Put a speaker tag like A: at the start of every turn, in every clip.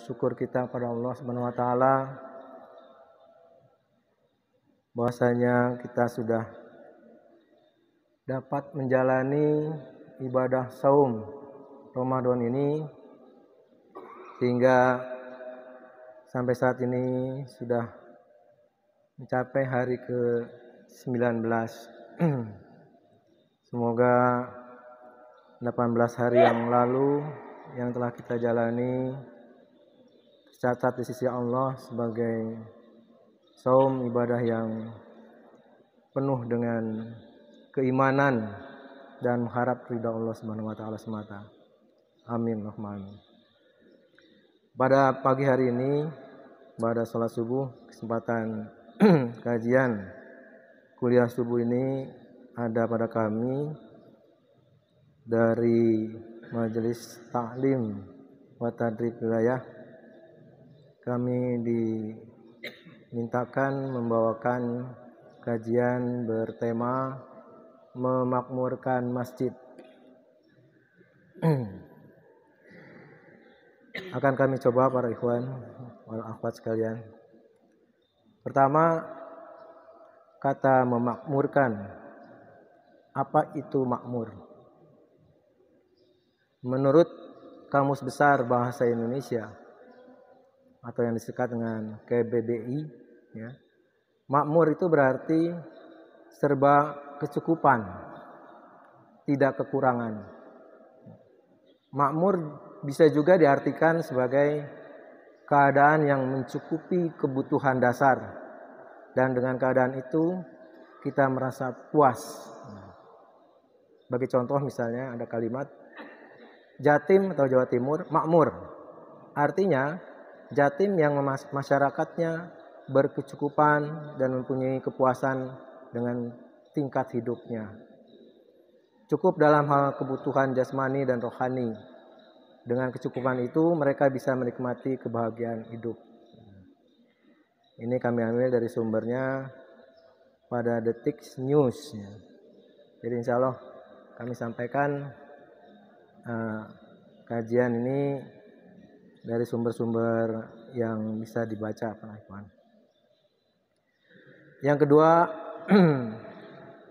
A: syukur kita pada Allah Subhanahu wa taala bahwasanya kita sudah dapat menjalani ibadah saum Ramadan ini hingga sampai saat ini sudah mencapai hari ke-19. Semoga 18 hari yang lalu yang telah kita jalani tercatat di sisi Allah sebagai saum ibadah yang penuh dengan keimanan dan mengharap ridha Allah Subhanahu wa taala semata. Amin Allahumma amin. Pada pagi hari ini pada salat subuh kesempatan kajian kuliah subuh ini ada pada kami dari Majelis Ta'lim wa Tadrib Wilayah. Kami dimintakan membawakan kajian bertema memakmurkan masjid. Akan kami coba para ikhwan wal akhwat sekalian. Pertama, kata memakmurkan. Apa itu makmur? Menurut Kamus Besar Bahasa Indonesia atau yang disingkat dengan KBBI, ya, makmur itu berarti serba kecukupan, tidak kekurangan. Makmur bisa juga diartikan sebagai keadaan yang mencukupi kebutuhan dasar, dan dengan keadaan itu kita merasa puas. Bagi contoh misalnya ada kalimat Jatim atau Jawa Timur makmur, artinya Jatim yang masyarakatnya berkecukupan dan mempunyai kepuasan dengan tingkat hidupnya. Cukup dalam hal kebutuhan jasmani dan rohani. Dengan kecukupan itu mereka bisa menikmati kebahagiaan hidup. Ini kami ambil dari sumbernya pada Detik News. Jadi insya Allah kami sampaikan kajian ini dari sumber-sumber yang bisa dibaca Pak Ikhwan. Yang kedua,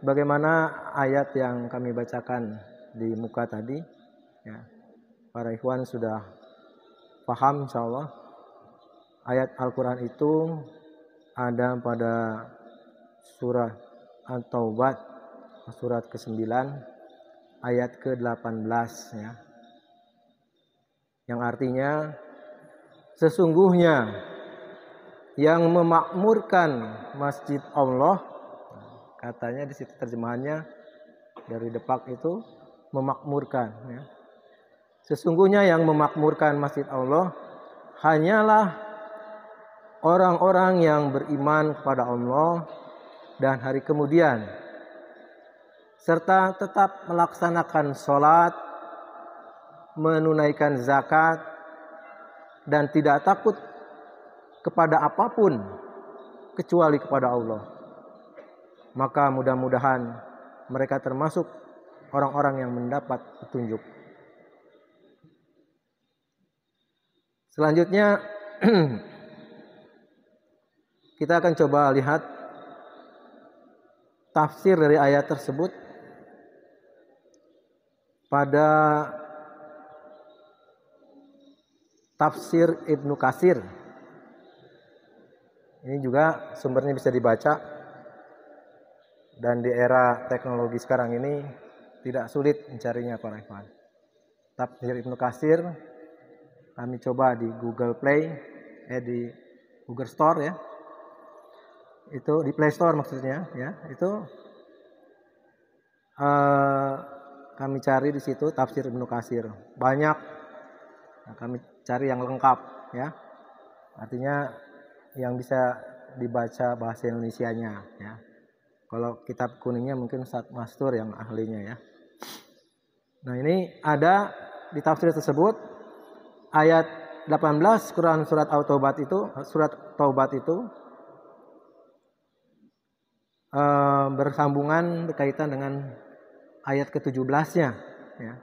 A: bagaimana ayat yang kami bacakan di muka tadi, ya, para ikhwan sudah paham insyaallah. Ayat Al-Quran itu ada pada surah At-Taubah surat ke-9 ayat ke-18, ya. Yang artinya sesungguhnya yang memakmurkan masjid Allah, katanya di situ terjemahannya dari Depak itu memakmurkan, ya. Sesungguhnya yang memakmurkan masjid Allah hanyalah orang-orang yang beriman kepada Allah dan hari kemudian, serta tetap melaksanakan sholat, menunaikan zakat, dan tidak takut kepada apapun kecuali kepada Allah. Maka mudah-mudahan mereka termasuk orang-orang yang mendapat petunjuk. Selanjutnya kita akan coba lihat tafsir dari ayat tersebut pada tafsir Ibnu Katsir. Ini juga sumbernya bisa dibaca, dan di era teknologi sekarang ini tidak sulit mencarinya para ikhwan. Tafsir Ibnu Katsir kami coba di Google Play, di Google Store, ya. Itu di Play Store maksudnya, ya. Itu kami cari di situ tafsir Ibnu Katsir. Banyak. Nah, kami cari yang lengkap, ya. Artinya yang bisa dibaca bahasa Indonesianya, ya. Kalau kitab kuningnya mungkin Ustaz Mastur yang ahlinya, ya. Nah, ini ada di tafsir tersebut ayat 18 Quran surat At-Taubat itu bersambungan berkaitan dengan ayat ke-17-nya, ya.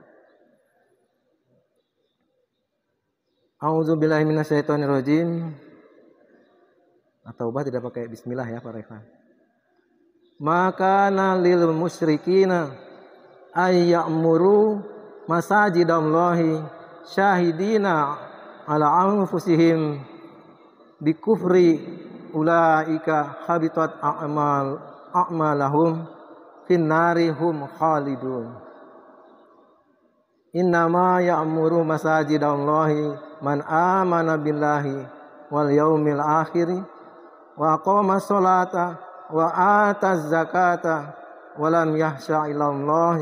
A: A'udzubillahi minasyaitonirrajim. At-Taubah tidak pakai bismillah ya Pak Reva. Maka lil musyrikina ay ya'muru masajidallahi syahidina ala anfusihim bikufri ulaika habitat a'malahum finnari hum khalidun. Innama ya'muru masajidallahi man amana billahi wal yaumil akhir wa aqama sholata wa ataz zakata wa lam yahsha ilallah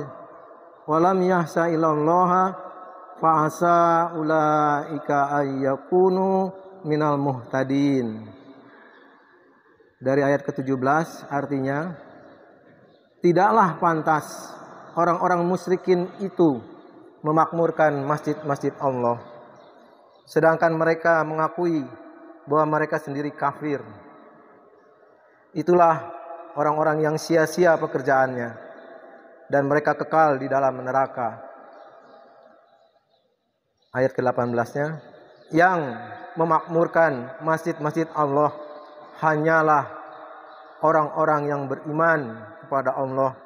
A: fa asa ulaika ayyakunu minal muhtadin. Dari ayat ke-17 artinya, tidaklah pantas orang-orang musyrikin itu memakmurkan masjid-masjid Allah, sedangkan mereka mengakui bahwa mereka sendiri kafir. Itulah orang-orang yang sia-sia pekerjaannya dan mereka kekal di dalam neraka. Ayat ke-18-nya, yang memakmurkan masjid-masjid Allah hanyalah orang-orang yang beriman kepada Allah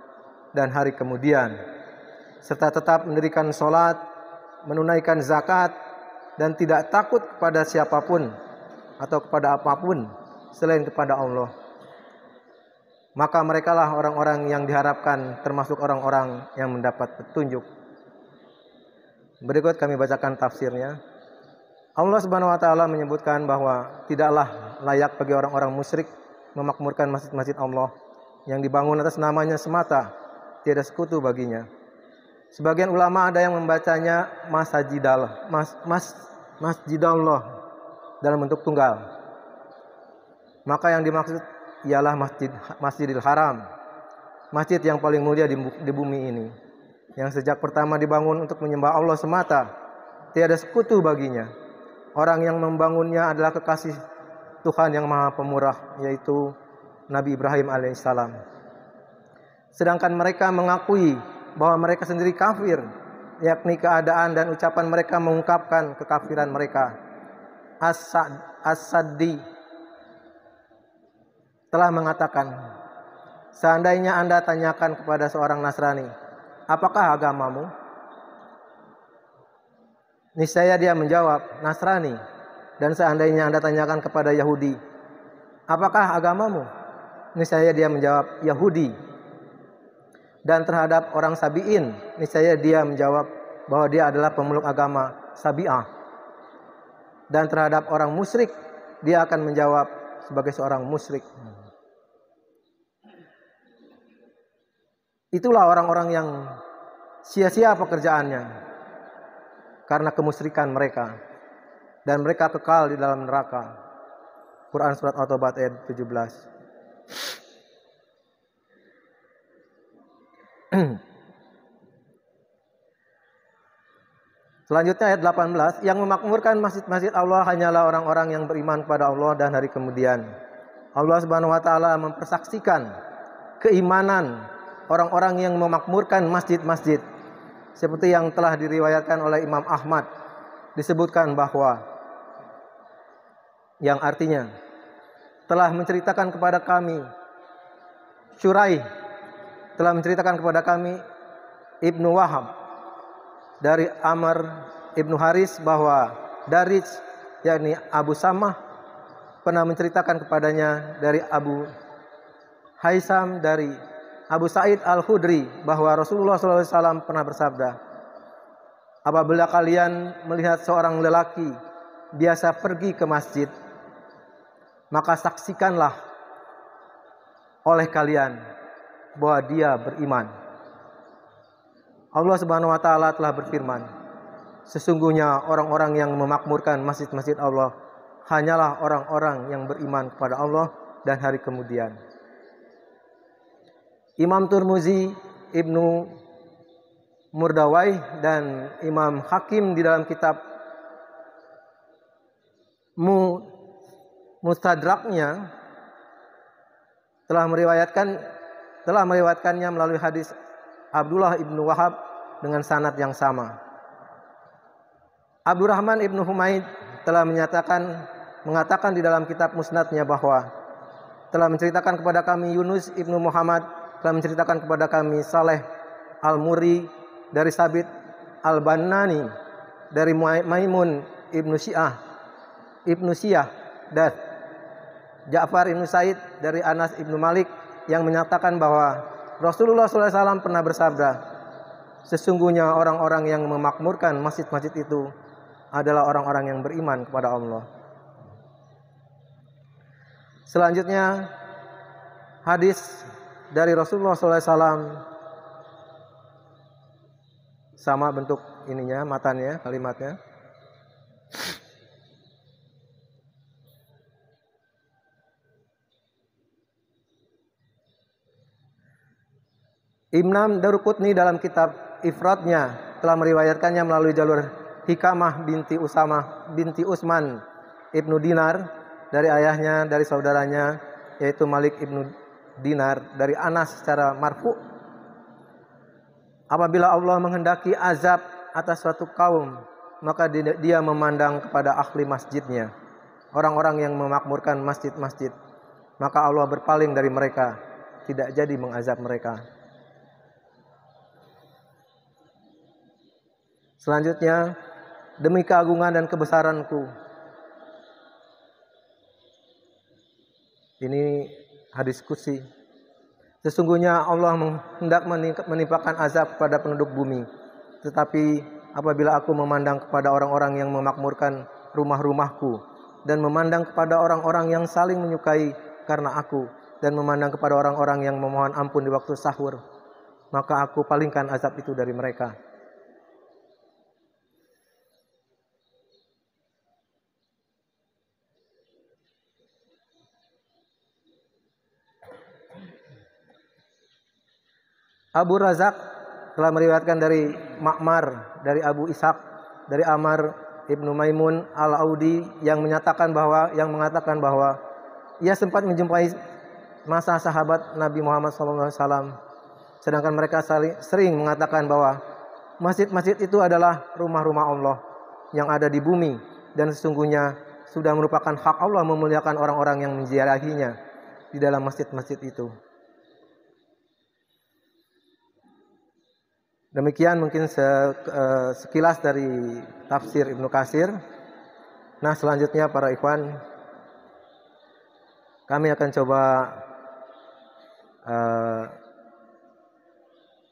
A: dan hari kemudian, serta tetap mendirikan sholat, menunaikan zakat, dan tidak takut kepada siapapun atau kepada apapun selain kepada Allah. Maka merekalah orang-orang yang diharapkan termasuk orang-orang yang mendapat petunjuk. Berikut kami bacakan tafsirnya. Allah Subhanahu wa taala menyebutkan bahwa tidaklah layak bagi orang-orang musyrik memakmurkan masjid-masjid Allah yang dibangun atas namanya semata, tiada sekutu baginya. Sebagian ulama ada yang membacanya masjidallah dalam bentuk tunggal. Maka yang dimaksud ialah Masjidil Haram, masjid yang paling mulia di bumi ini, yang sejak pertama dibangun untuk menyembah Allah semata, tiada sekutu baginya. Orang yang membangunnya adalah kekasih Tuhan yang Maha Pemurah, yaitu Nabi Ibrahim alaihissalam. Sedangkan mereka mengakui bahwa mereka sendiri kafir, yakni keadaan dan ucapan mereka mengungkapkan kekafiran mereka. As-Saddi telah mengatakan, seandainya Anda tanyakan kepada seorang Nasrani, apakah agamamu? Niscaya dia menjawab, Nasrani. Dan seandainya Anda tanyakan kepada Yahudi, apakah agamamu? Niscaya dia menjawab, Yahudi. Dan terhadap orang Sabi'in, niscaya dia menjawab bahwa dia adalah pemeluk agama Sabi'ah. Dan terhadap orang musyrik, dia akan menjawab sebagai seorang musyrik. Itulah orang-orang yang sia-sia pekerjaannya karena kemusyrikan mereka, dan mereka kekal di dalam neraka. Quran surat At-Taubah ayat 17. Selanjutnya ayat 18, yang memakmurkan masjid-masjid Allah hanyalah orang-orang yang beriman kepada Allah dan hari kemudian. Allah Subhanahu wa taala mempersaksikan keimanan orang-orang yang memakmurkan masjid-masjid, seperti yang telah diriwayatkan oleh Imam Ahmad, disebutkan bahwa yang artinya telah menceritakan kepada kami Syuraih telah menceritakan kepada kami Ibnu Wahab dari Amr Ibnu Haris bahwa Darij, yakni Abu Samah, pernah menceritakan kepadanya dari Abu Haisam dari Abu Sa'id Al-Khudri bahwa Rasulullah SAW pernah bersabda, apabila kalian melihat seorang lelaki biasa pergi ke masjid, maka saksikanlah oleh kalian bahwa dia beriman. Allah Subhanahu wa taala telah berfirman, sesungguhnya orang-orang yang memakmurkan masjid-masjid Allah hanyalah orang-orang yang beriman kepada Allah dan hari kemudian. Imam Tirmizi, Ibnu Murdawai, dan Imam Hakim di dalam kitab Mustadraknya telah meriwayatkannya melalui hadis Abdullah ibnu Wahab dengan sanad yang sama. Abdurrahman ibnu Humaid telah mengatakan di dalam kitab musnadnya bahwa telah menceritakan kepada kami Yunus ibnu Muhammad, telah menceritakan kepada kami Saleh al-Muri dari Sabit al-Bannani, dari Maimun ibnu Siyah, dan Ja'far ibnu Said dari Anas ibnu Malik yang menyatakan bahwa Rasulullah SAW pernah bersabda, sesungguhnya orang-orang yang memakmurkan masjid-masjid itu adalah orang-orang yang beriman kepada Allah. Selanjutnya hadis dari Rasulullah SAW, sama bentuk ininya, matanya, kalimatnya. Imam Daruqutni dalam kitab Ifradnya telah meriwayatkannya melalui jalur Hikamah binti Utsman ibnu Dinar dari ayahnya, dari saudaranya yaitu Malik ibnu Dinar dari Anas secara marfu. Apabila Allah menghendaki azab atas suatu kaum, maka dia memandang kepada ahli masjidnya, orang-orang yang memakmurkan masjid-masjid, maka Allah berpaling dari mereka, tidak jadi mengazab mereka. Selanjutnya, demi keagungan dan kebesaranku. Ini hadis qudsi. Sesungguhnya Allah hendak menimpakan azab kepada penduduk bumi. Tetapi apabila aku memandang kepada orang-orang yang memakmurkan rumah-rumahku, dan memandang kepada orang-orang yang saling menyukai karena aku, dan memandang kepada orang-orang yang memohon ampun di waktu sahur, maka aku palingkan azab itu dari mereka. Abu Razak telah meriwayatkan dari Ma'mar, dari Abu Ishaq, dari Amr ibnu Maimun al-Audi yang mengatakan bahwa ia sempat menjumpai masa sahabat Nabi Muhammad SAW, sedangkan mereka sering mengatakan bahwa masjid-masjid itu adalah rumah-rumah Allah yang ada di bumi, dan sesungguhnya sudah merupakan hak Allah memuliakan orang-orang yang menziarahinya di dalam masjid-masjid itu. Demikian mungkin sekilas dari tafsir Ibnu Katsir. Nah, selanjutnya para ikhwan, kami akan coba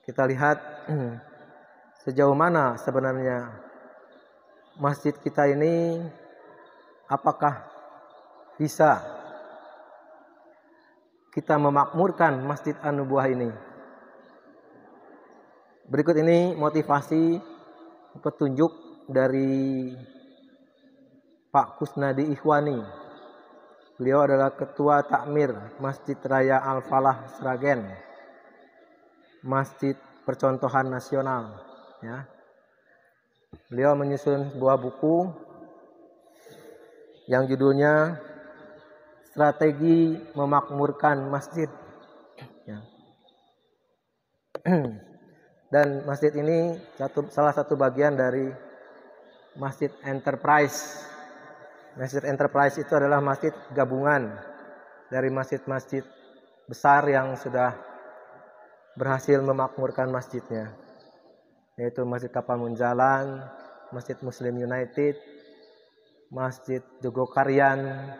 A: kita lihat sejauh mana sebenarnya masjid kita ini, apakah bisa kita memakmurkan Masjid An-Nubuwah ini. Berikut ini motivasi petunjuk dari Pak Kusnadi Ikhwani. Beliau adalah Ketua Takmir Masjid Raya Al-Falah Sragen, Masjid Percontohan Nasional. Ya. Beliau menyusun sebuah buku yang judulnya Strategi Memakmurkan Masjid. Ya. Dan masjid ini salah satu bagian dari Masjid Enterprise. Masjid Enterprise itu adalah masjid gabungan dari masjid-masjid besar yang sudah berhasil memakmurkan masjidnya, yaitu Masjid Kapal Munjalan, Masjid Muslim United, Masjid Jogokarian,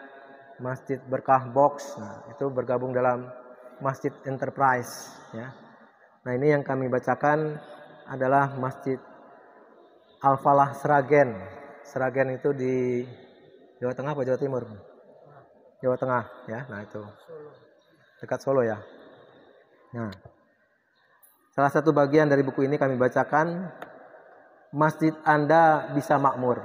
A: Masjid Berkah Box. Nah, itu bergabung dalam Masjid Enterprise. Ya. Nah, ini yang kami bacakan adalah Masjid Al-Falah Sragen. Sragen itu di Jawa Tengah atau Jawa Timur? Jawa Tengah, ya. Nah, itu dekat Solo, ya. Nah, salah satu bagian dari buku ini kami bacakan, masjid Anda bisa makmur.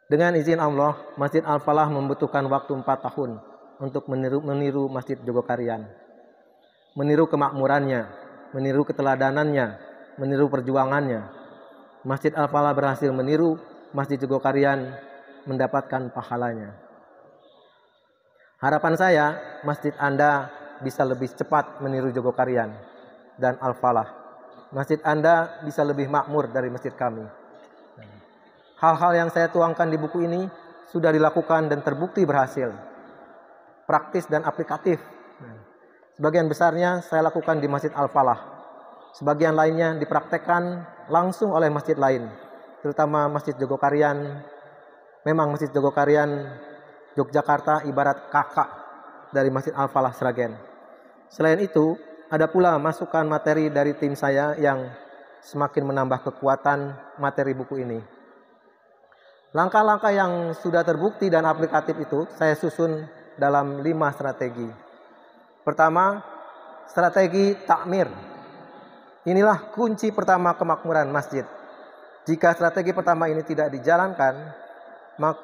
A: Dengan izin Allah, Masjid Al-Falah membutuhkan waktu 4 tahun untuk meniru Masjid Jogokarian. Meniru kemakmurannya, meniru keteladanannya, meniru perjuangannya. Masjid Al-Falah berhasil meniru Masjid Jogokarian, mendapatkan pahalanya. Harapan saya, masjid Anda bisa lebih cepat meniru Jogokarian dan Al-Falah. Masjid Anda bisa lebih makmur dari masjid kami. Hal-hal yang saya tuangkan di buku ini sudah dilakukan dan terbukti berhasil, praktis dan aplikatif. Sebagian besarnya saya lakukan di Masjid Al-Falah. Sebagian lainnya dipraktekkan langsung oleh masjid lain, terutama Masjid Jogokarian. Memang Masjid Jogokarian Yogyakarta ibarat kakak dari Masjid Al-Falah Sragen. Selain itu, ada pula masukan materi dari tim saya yang semakin menambah kekuatan materi buku ini. Langkah-langkah yang sudah terbukti dan aplikatif itu saya susun dalam 5 strategi. Pertama, strategi takmir. Inilah kunci pertama kemakmuran masjid. Jika strategi pertama ini tidak dijalankan,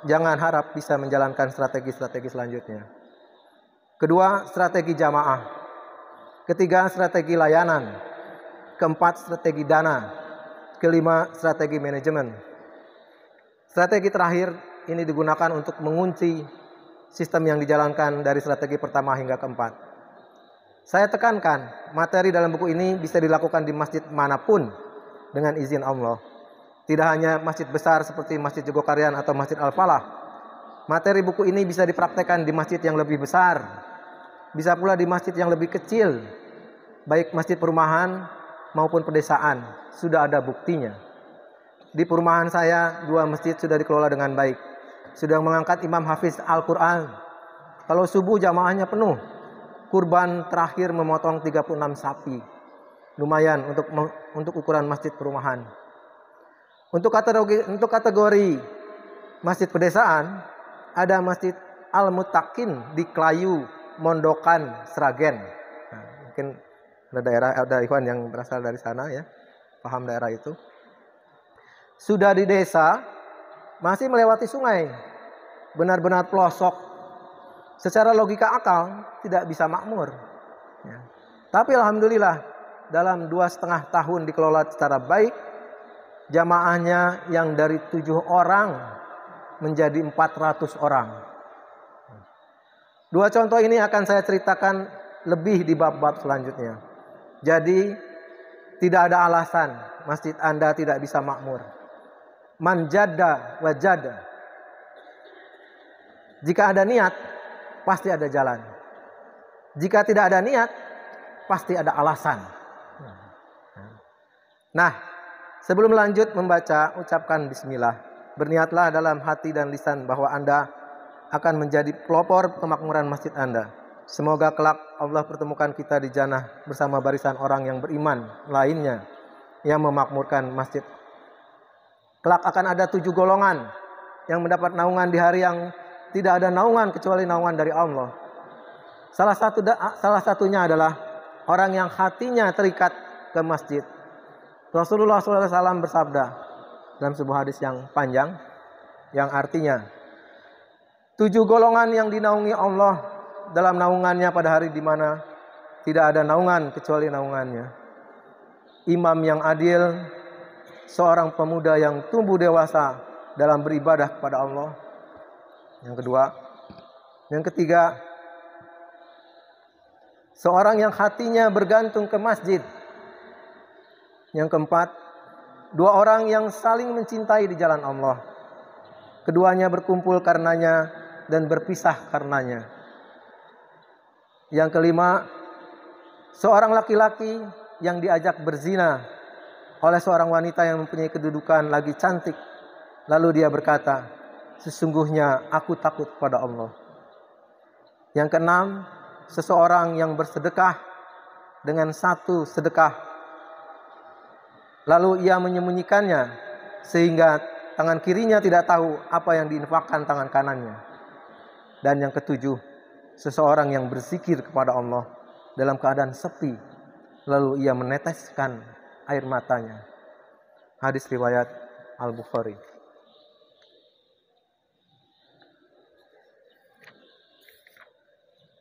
A: jangan harap bisa menjalankan strategi-strategi selanjutnya. Kedua, strategi jamaah. Ketiga, strategi layanan. Keempat, strategi dana. Kelima, strategi manajemen. Strategi terakhir ini digunakan untuk mengunci sistem yang dijalankan dari strategi pertama hingga keempat. Saya tekankan, materi dalam buku ini bisa dilakukan di masjid manapun dengan izin Allah. Tidak hanya masjid besar seperti Masjid Jogokarian atau Masjid Al-Falah. Materi buku ini bisa dipraktekkan di masjid yang lebih besar. Bisa pula di masjid yang lebih kecil. Baik masjid perumahan maupun pedesaan. Sudah ada buktinya. Di perumahan saya, 2 masjid sudah dikelola dengan baik. Sudah mengangkat imam hafiz Al-Quran. Kalau subuh jamaahnya penuh. Kurban terakhir memotong 36 sapi. Lumayan untuk ukuran masjid perumahan. Untuk kategori masjid pedesaan, ada Masjid Al-Muttaqin di Klayu, Mondokan, Sragen. Nah, mungkin ada ikhwan yang berasal dari sana ya, paham daerah itu. Sudah di desa, masih melewati sungai, benar-benar pelosok. Secara logika akal tidak bisa makmur. Ya. Tapi alhamdulillah dalam 2,5 tahun dikelola secara baik, jamaahnya yang dari 7 orang menjadi 400 orang. 2 contoh ini akan saya ceritakan lebih di bab-bab selanjutnya. Jadi tidak ada alasan masjid Anda tidak bisa makmur. Man jadda wajada. Jika ada niat, pasti ada jalan. Jika tidak ada niat, pasti ada alasan. Nah, sebelum lanjut membaca, ucapkan bismillah. Berniatlah dalam hati dan lisan bahwa Anda akan menjadi pelopor kemakmuran masjid Anda. Semoga kelak Allah pertemukan kita di jannah bersama barisan orang yang beriman lainnya yang memakmurkan masjid. Kelak akan ada 7 golongan yang mendapat naungan di hari yang tidak ada naungan kecuali naungan dari Allah. Salah satunya adalah orang yang hatinya terikat ke masjid. Rasulullah SAW bersabda dalam sebuah hadis yang panjang, yang artinya 7 golongan yang dinaungi Allah dalam naungannya pada hari di mana tidak ada naungan kecuali naungannya. Imam yang adil, seorang pemuda yang tumbuh dewasa dalam beribadah kepada Allah. Yang kedua. Yang ketiga, seorang yang hatinya bergantung ke masjid. Yang keempat, 2 orang yang saling mencintai di jalan Allah. Keduanya berkumpul karenanya dan berpisah karenanya. Yang kelima, seorang laki-laki yang diajak berzina oleh seorang wanita yang mempunyai kedudukan lagi cantik. Lalu dia berkata, sesungguhnya aku takut pada Allah. Yang keenam, seseorang yang bersedekah dengan 1 sedekah. Lalu ia menyembunyikannya sehingga tangan kirinya tidak tahu apa yang diinfakkan tangan kanannya. Dan yang ketujuh, seseorang yang berzikir kepada Allah dalam keadaan sepi. Lalu ia meneteskan air matanya. Hadis riwayat Al-Bukhari.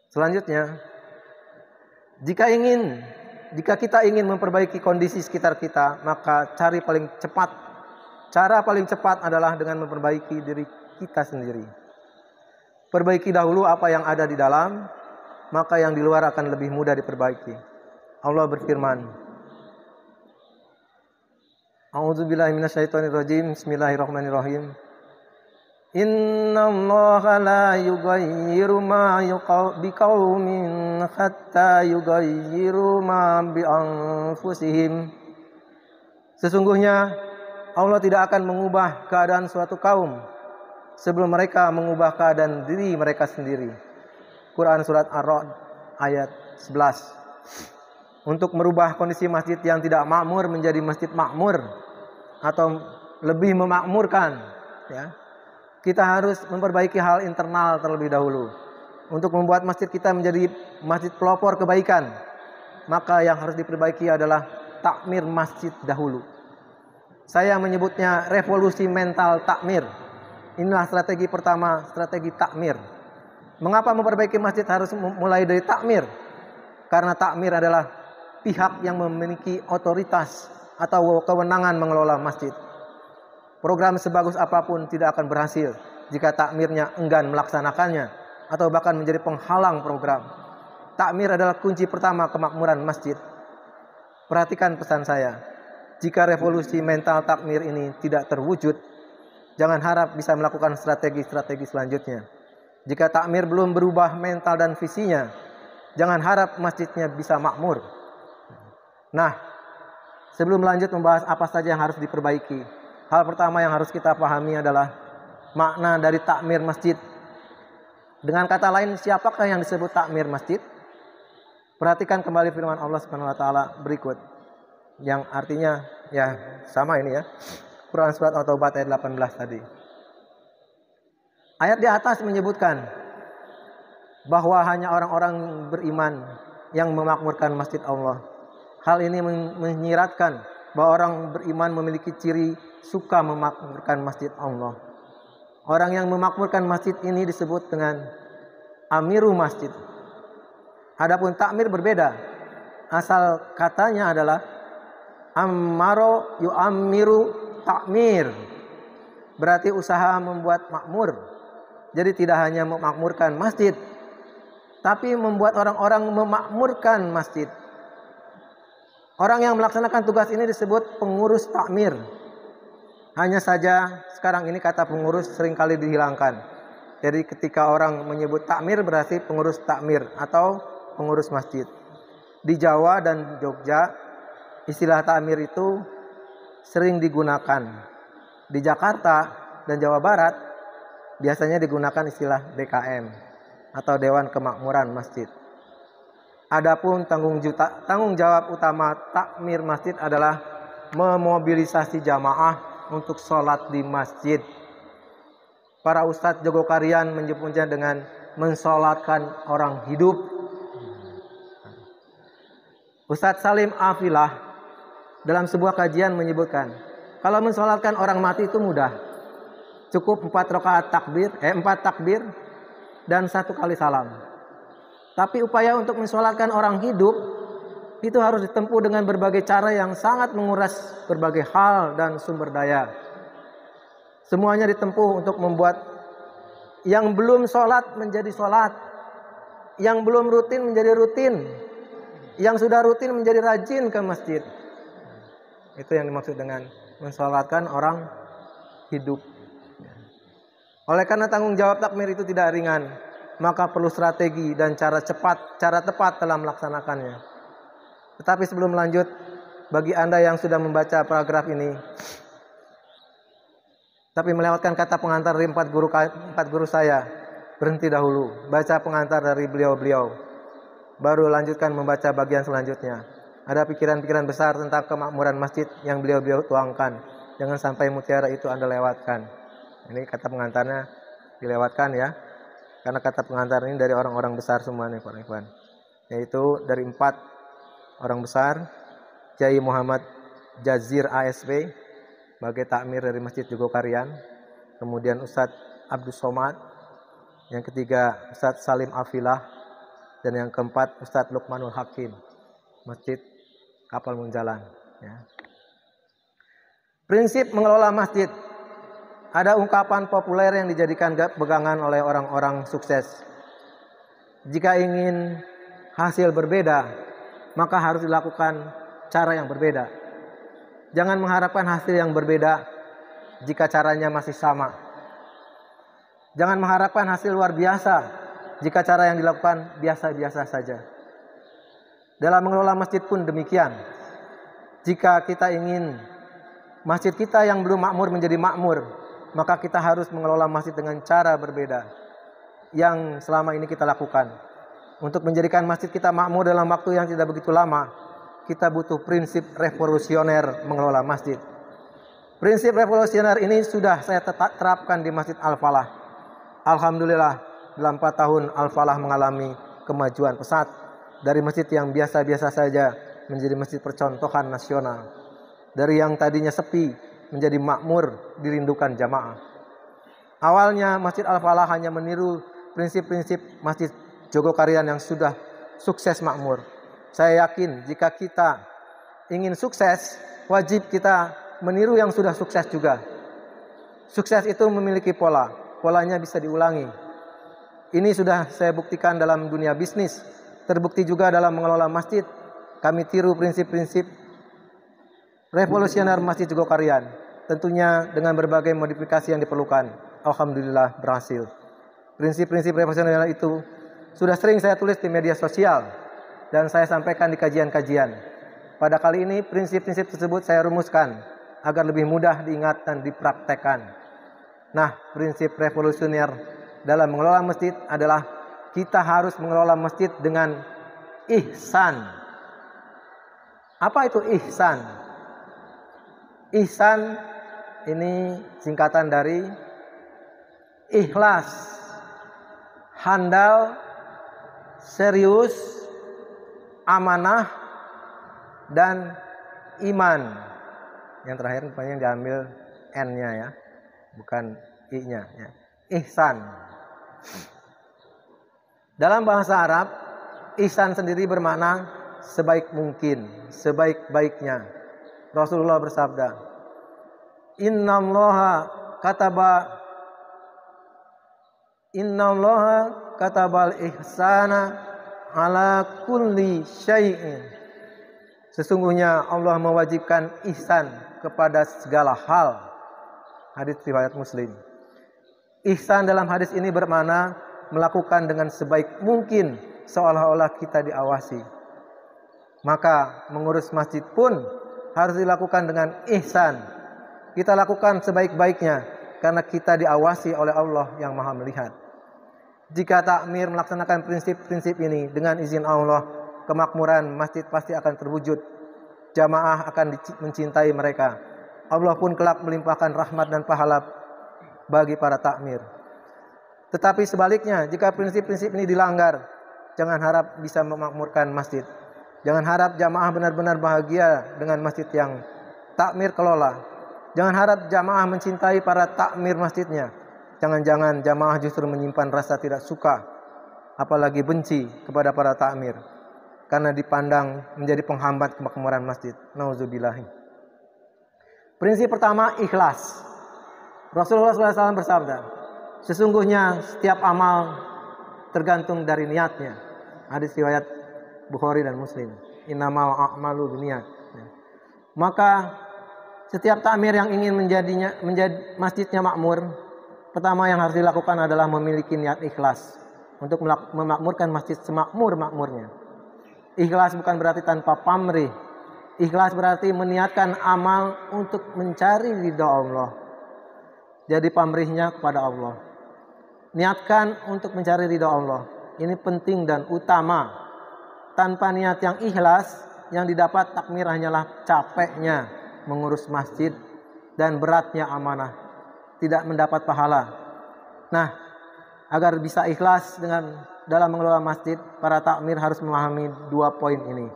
A: Selanjutnya, jika kita ingin memperbaiki kondisi sekitar kita, maka cara paling cepat adalah dengan memperbaiki diri kita sendiri. Perbaiki dahulu apa yang ada di dalam, maka yang di luar akan lebih mudah diperbaiki. Allah berfirman, A'udzubillahi minasyaitonirrajim. Bismillahirrahmanirrahim. Innallaha la yughayyiru ma biqaumin hatta yughayyiru ma bi anfusihim. Sesungguhnya Allah tidak akan mengubah keadaan suatu kaum sebelum mereka mengubah keadaan diri mereka sendiri. Quran surat Ar-Ra'd ayat 11. Untuk merubah kondisi masjid yang tidak makmur menjadi masjid makmur atau lebih memakmurkan, ya, kita harus memperbaiki hal internal terlebih dahulu. Untuk membuat masjid kita menjadi masjid pelopor kebaikan, maka yang harus diperbaiki adalah takmir masjid dahulu. Saya menyebutnya revolusi mental takmir. Inilah strategi pertama, strategi takmir. Mengapa memperbaiki masjid harus mulai dari takmir? Karena takmir adalah pihak yang memiliki otoritas atau kewenangan mengelola masjid. Program sebagus apapun tidak akan berhasil jika takmirnya enggan melaksanakannya atau bahkan menjadi penghalang program. Takmir adalah kunci pertama kemakmuran masjid. Perhatikan pesan saya. Jika revolusi mental takmir ini tidak terwujud, jangan harap bisa melakukan strategi-strategi selanjutnya. Jika takmir belum berubah mental dan visinya, jangan harap masjidnya bisa makmur. Nah, sebelum lanjut membahas apa saja yang harus diperbaiki, hal pertama yang harus kita pahami adalah makna dari takmir masjid. Dengan kata lain, siapakah yang disebut takmir masjid? Perhatikan kembali firman Allah Subhanahu wa taala berikut, yang artinya ya sama ini ya. Quran surat At-Taubah ayat 18 tadi. Ayat di atas menyebutkan bahwa hanya orang-orang beriman yang memakmurkan masjid Allah. Hal ini menyiratkan bahwa orang beriman memiliki ciri suka memakmurkan masjid Allah. Orang yang memakmurkan masjid ini disebut dengan amiru masjid. Adapun takmir berbeda. Asal katanya adalah ammaro yu'ammiru takmir. Berarti usaha membuat makmur. Jadi tidak hanya memakmurkan masjid, tapi membuat orang-orang memakmurkan masjid. Orang yang melaksanakan tugas ini disebut pengurus takmir. Hanya saja sekarang ini kata pengurus seringkali dihilangkan. Jadi ketika orang menyebut takmir berarti pengurus takmir atau pengurus masjid. Di Jawa dan Jogja istilah takmir itu sering digunakan. Di Jakarta dan Jawa Barat biasanya digunakan istilah DKM atau Dewan Kemakmuran Masjid. Adapun tanggung jawab utama takmir masjid adalah memobilisasi jamaah untuk sholat di masjid. Para ustadz Jogokarian menyebutnya dengan mensolatkan orang hidup. Ustadz Salim Afilah dalam sebuah kajian menyebutkan, kalau mensolatkan orang mati itu mudah. Cukup 4 takbir dan 1 kali salam. Tapi upaya untuk mensolatkan orang hidup itu harus ditempuh dengan berbagai cara yang sangat menguras berbagai hal dan sumber daya. Semuanya ditempuh untuk membuat yang belum sholat menjadi sholat, yang belum rutin menjadi rutin, yang sudah rutin menjadi rajin ke masjid. Itu yang dimaksud dengan mensolatkan orang hidup. Oleh karena tanggung jawab takmir itu tidak ringan, maka perlu strategi dan cara tepat dalam melaksanakannya. Tetapi sebelum lanjut, bagi Anda yang sudah membaca paragraf ini, tapi melewatkan kata pengantar dari 4 guru saya, berhenti dahulu, baca pengantar dari beliau-beliau, baru lanjutkan membaca bagian selanjutnya. Ada pikiran-pikiran besar tentang kemakmuran masjid yang beliau-beliau tuangkan. Jangan sampai mutiara itu Anda lewatkan. Ini kata pengantarnya dilewatkan ya. Karena kata pengantar ini dari orang-orang besar semua nih Pak Ikhwan. Yaitu dari 4 orang besar. Kiai Muhammad Jazir ASP sebagai takmir dari Masjid Jogokarian. Kemudian Ustadz Abdus Somad. Yang ketiga Ustadz Salim Afilah. Dan yang keempat Ustadz Luqmanul Hakim, Masjid Kapal Munjalan. Ya. Prinsip mengelola masjid. Ada ungkapan populer yang dijadikan pegangan oleh orang-orang sukses. Jika ingin hasil berbeda, maka harus dilakukan cara yang berbeda. Jangan mengharapkan hasil yang berbeda jika caranya masih sama. Jangan mengharapkan hasil luar biasa jika cara yang dilakukan biasa-biasa saja. Dalam mengelola masjid pun demikian. Jika kita ingin masjid kita yang belum makmur menjadi makmur, maka kita harus mengelola masjid dengan cara berbeda yang selama ini kita lakukan. Untuk menjadikan masjid kita makmur dalam waktu yang tidak begitu lama, kita butuh prinsip revolusioner mengelola masjid. Prinsip revolusioner ini sudah saya terapkan di Masjid Al-Falah. Alhamdulillah, dalam 4 tahun Al-Falah mengalami kemajuan pesat dari masjid yang biasa-biasa saja menjadi masjid percontohan nasional. Dari yang tadinya sepi menjadi makmur, dirindukan jamaah. Awalnya Masjid Al-Falah hanya meniru prinsip-prinsip Masjid Jogokarian yang sudah sukses makmur. Saya yakin jika kita ingin sukses, wajib kita meniru yang sudah sukses juga. Sukses itu memiliki pola, polanya bisa diulangi. Ini sudah saya buktikan dalam dunia bisnis, terbukti juga dalam mengelola masjid. Kami tiru prinsip-prinsip revolusioner Masjid Jogokarian, tentunya dengan berbagai modifikasi yang diperlukan. Alhamdulillah berhasil. Prinsip-prinsip revolusioner itu sudah sering saya tulis di media sosial dan saya sampaikan di kajian-kajian. Pada kali ini prinsip-prinsip tersebut saya rumuskan agar lebih mudah diingat dan dipraktekkan. Nah, prinsip revolusioner dalam mengelola masjid adalah kita harus mengelola masjid dengan ihsan. Apa itu ihsan? Ihsan ini singkatan dari ikhlas, handal, serius, amanah, dan iman. Yang terakhir rupanya diambil N-nya ya, bukan I-nya ya. Ihsan. Dalam bahasa Arab, ihsan sendiri bermakna sebaik mungkin, sebaik-baiknya. Rasulullah bersabda, Innallaha katabal ihsana ala kulli syai'in. Sesungguhnya Allah mewajibkan ihsan kepada segala hal. Hadis riwayat Muslim. Ihsan dalam hadis ini bermakna melakukan dengan sebaik mungkin seolah-olah kita diawasi. Maka mengurus masjid pun harus dilakukan dengan ihsan. Kita lakukan sebaik-baiknya karena kita diawasi oleh Allah yang Maha Melihat. Jika takmir melaksanakan prinsip-prinsip ini dengan izin Allah, kemakmuran masjid pasti akan terwujud. Jamaah akan mencintai mereka. Allah pun kelak melimpahkan rahmat dan pahala bagi para takmir. Tetapi sebaliknya, jika prinsip-prinsip ini dilanggar, jangan harap bisa memakmurkan masjid. Jangan harap jamaah benar-benar bahagia dengan masjid yang takmir kelola. Jangan harap jamaah mencintai para takmir masjidnya. Jangan-jangan jamaah justru menyimpan rasa tidak suka, apalagi benci kepada para takmir, karena dipandang menjadi penghambat kemakmuran masjid. Nauzubillahi. Prinsip pertama, ikhlas. Rasulullah SAW bersabda, sesungguhnya setiap amal tergantung dari niatnya. Hadis riwayat Bukhari dan Muslim. Innamal a'malu binniyat. Maka setiap takmir yang ingin menjadi masjidnya makmur, pertama yang harus dilakukan adalah memiliki niat ikhlas untuk memakmurkan masjid semakmur-makmurnya. Ikhlas bukan berarti tanpa pamrih. Ikhlas berarti meniatkan amal untuk mencari ridha Allah. Jadi pamrihnya kepada Allah. Niatkan untuk mencari ridha Allah. Ini penting dan utama. Tanpa niat yang ikhlas, yang didapat takmir hanyalah capeknya mengurus masjid dan beratnya amanah. Tidak mendapat pahala. Nah, agar bisa ikhlas dalam mengelola masjid, para takmir harus memahami 2 poin ini.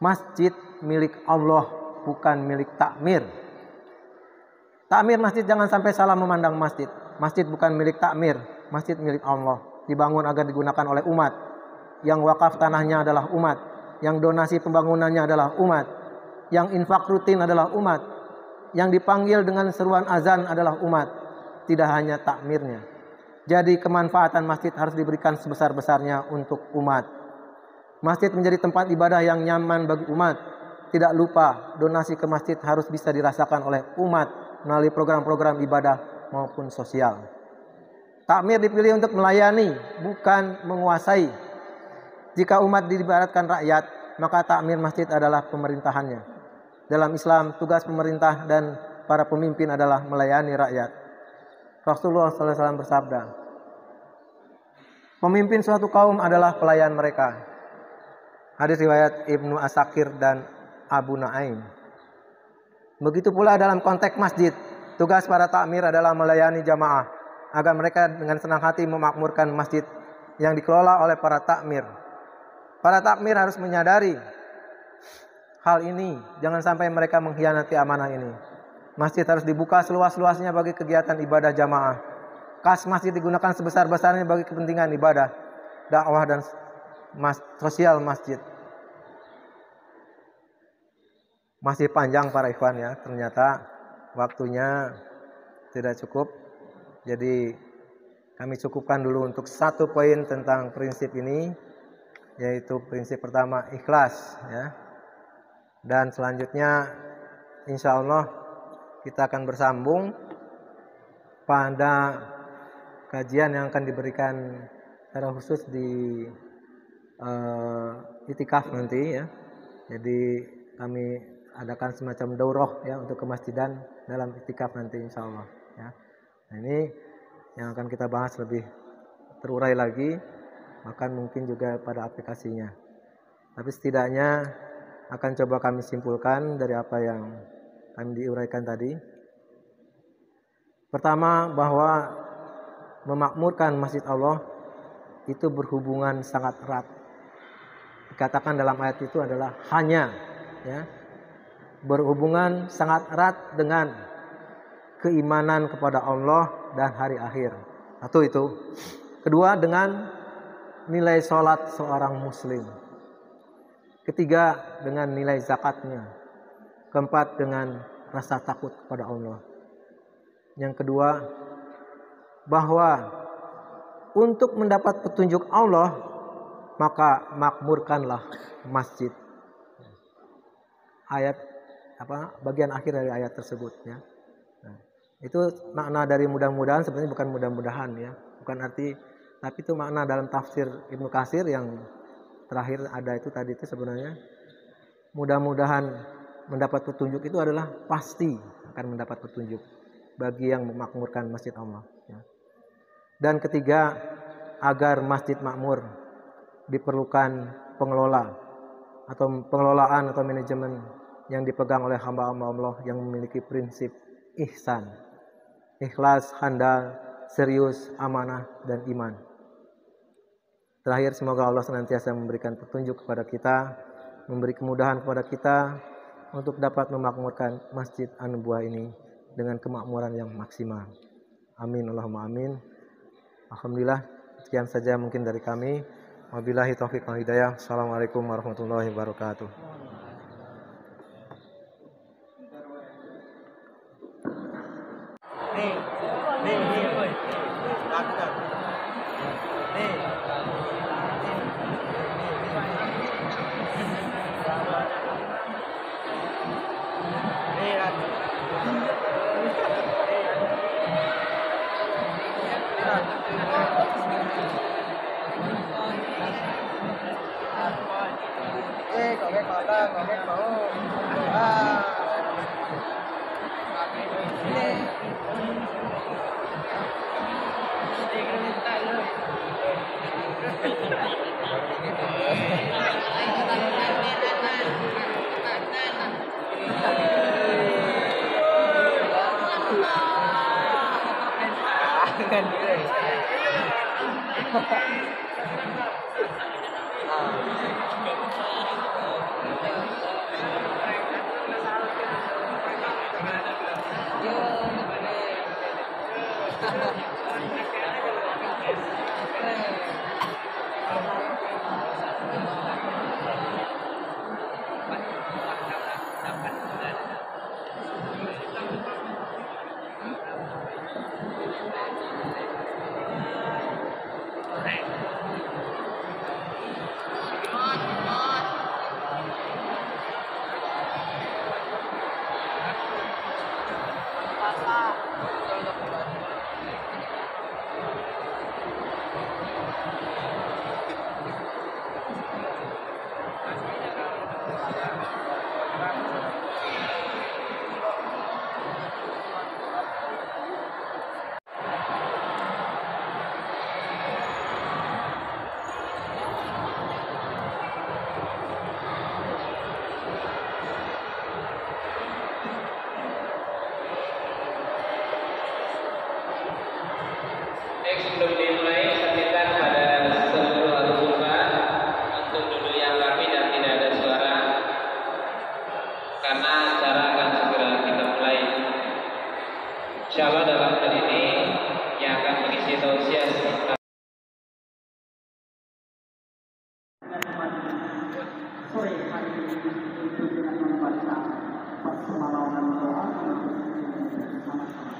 A: Masjid milik Allah, bukan milik takmir. Takmir masjid jangan sampai salah memandang masjid. Masjid bukan milik takmir, masjid milik Allah. Dibangun agar digunakan oleh umat. Yang wakaf tanahnya adalah umat. Yang donasi pembangunannya adalah umat. Yang infak rutin adalah umat. Yang dipanggil dengan seruan azan adalah umat. Tidak hanya takmirnya. Jadi kemanfaatan masjid harus diberikan sebesar-besarnya untuk umat. Masjid menjadi tempat ibadah yang nyaman bagi umat. tidak lupa donasi ke masjid harus bisa dirasakan oleh umat melalui program-program ibadah maupun sosial. Takmir dipilih untuk melayani, bukan menguasai. Jika umat diibaratkan rakyat, maka takmir masjid adalah pemerintahannya. Dalam Islam, tugas pemerintah dan para pemimpin adalah melayani rakyat. Rasulullah SAW bersabda, pemimpin suatu kaum adalah pelayan mereka. Hadis riwayat Ibnu Asakir dan Abu Nuaim. Begitu pula dalam konteks masjid, tugas para takmir adalah melayani jamaah agar mereka dengan senang hati memakmurkan masjid yang dikelola oleh para takmir. Para takmir harus menyadari hal ini, jangan sampai mereka mengkhianati amanah ini. Masjid harus dibuka seluas-luasnya bagi kegiatan ibadah jamaah. Kas masjid digunakan sebesar-besarnya bagi kepentingan ibadah, dakwah dan sosial masjid. Masih panjang para ikhwan ya, ternyata waktunya tidak cukup. Jadi kami cukupkan dulu untuk satu poin tentang prinsip ini, yaitu prinsip pertama ikhlas ya. Dan selanjutnya insya Allah kita akan bersambung pada kajian yang akan diberikan secara khusus di itikaf nanti ya. Jadi kami adakan semacam daurah ya untuk kemasjidan dalam itikaf nanti insya Allah ya. Nah ini yang akan kita bahas lebih terurai lagi, bahkan mungkin juga pada aplikasinya. Tapi setidaknya akan coba kami simpulkan dari apa yang kami diuraikan tadi. Pertama, bahwa memakmurkan masjid Allah itu berhubungan sangat erat. Dikatakan dalam ayat itu adalah hanya ya, berhubungan sangat erat dengan keimanan kepada Allah dan hari akhir. Satu itu. Kedua, dengan nilai sholat seorang muslim. Ketiga, dengan nilai zakatnya. Keempat, dengan rasa takut kepada Allah. Yang kedua, bahwa untuk mendapat petunjuk Allah, maka makmurkanlah masjid. Ayat bagian akhir dari ayat tersebut ya. Nah, itu makna dari mudah-mudahan sebenarnya bukan mudah-mudahan ya, bukan arti, tapi itu makna dalam tafsir Ibnu Katsir yang terakhir ada itu tadi itu sebenarnya mudah-mudahan mendapat petunjuk itu adalah pasti akan mendapat petunjuk bagi yang memakmurkan masjid Allah ya. Dan ketiga, agar masjid makmur diperlukan pengelolaan atau manajemen yang dipegang oleh hamba-hamba Allah yang memiliki prinsip ihsan, ikhlas, handal, serius, amanah, dan iman. Terakhir, semoga Allah senantiasa memberikan petunjuk kepada kita, memberi kemudahan kepada kita untuk dapat memakmurkan Masjid An-Nubuwah ini dengan kemakmuran yang maksimal. Amin, Allahumma amin. Alhamdulillah, sekian saja mungkin dari kami. Wabillahi taufiq wal hidayah. Assalamualaikum warahmatullahi wabarakatuh.
B: sebelum dimulai sampaikan pada seluruh al-Qufa untuk duduk yang rapi dan tidak ada suara, karena acara akan segera kita mulai. Insyaallah dalam hal ini yang akan mengisi tausiah
C: sore hari ini itu dengan membaca persembahan doa bersama-sama.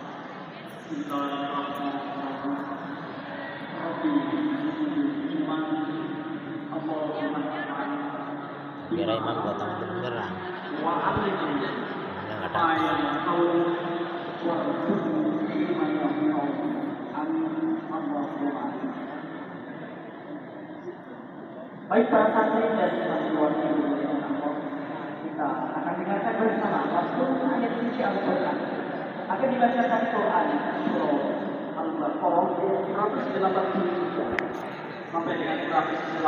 D: Kira imam gotong beneran. Nggak ada.
C: Baik para santri dan santriwan kita akan dengarkan bersama waktu ayat suci Al-Quran. Akan dibacakan Quran surah Al-Baqarah 183 sampai dengan 184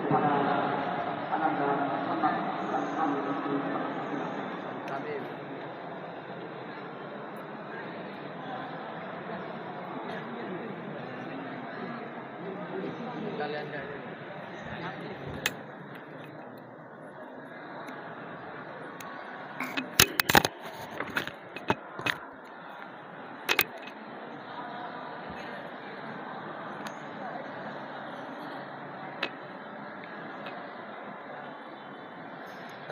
C: kepada ananda anak dan kami kalian dari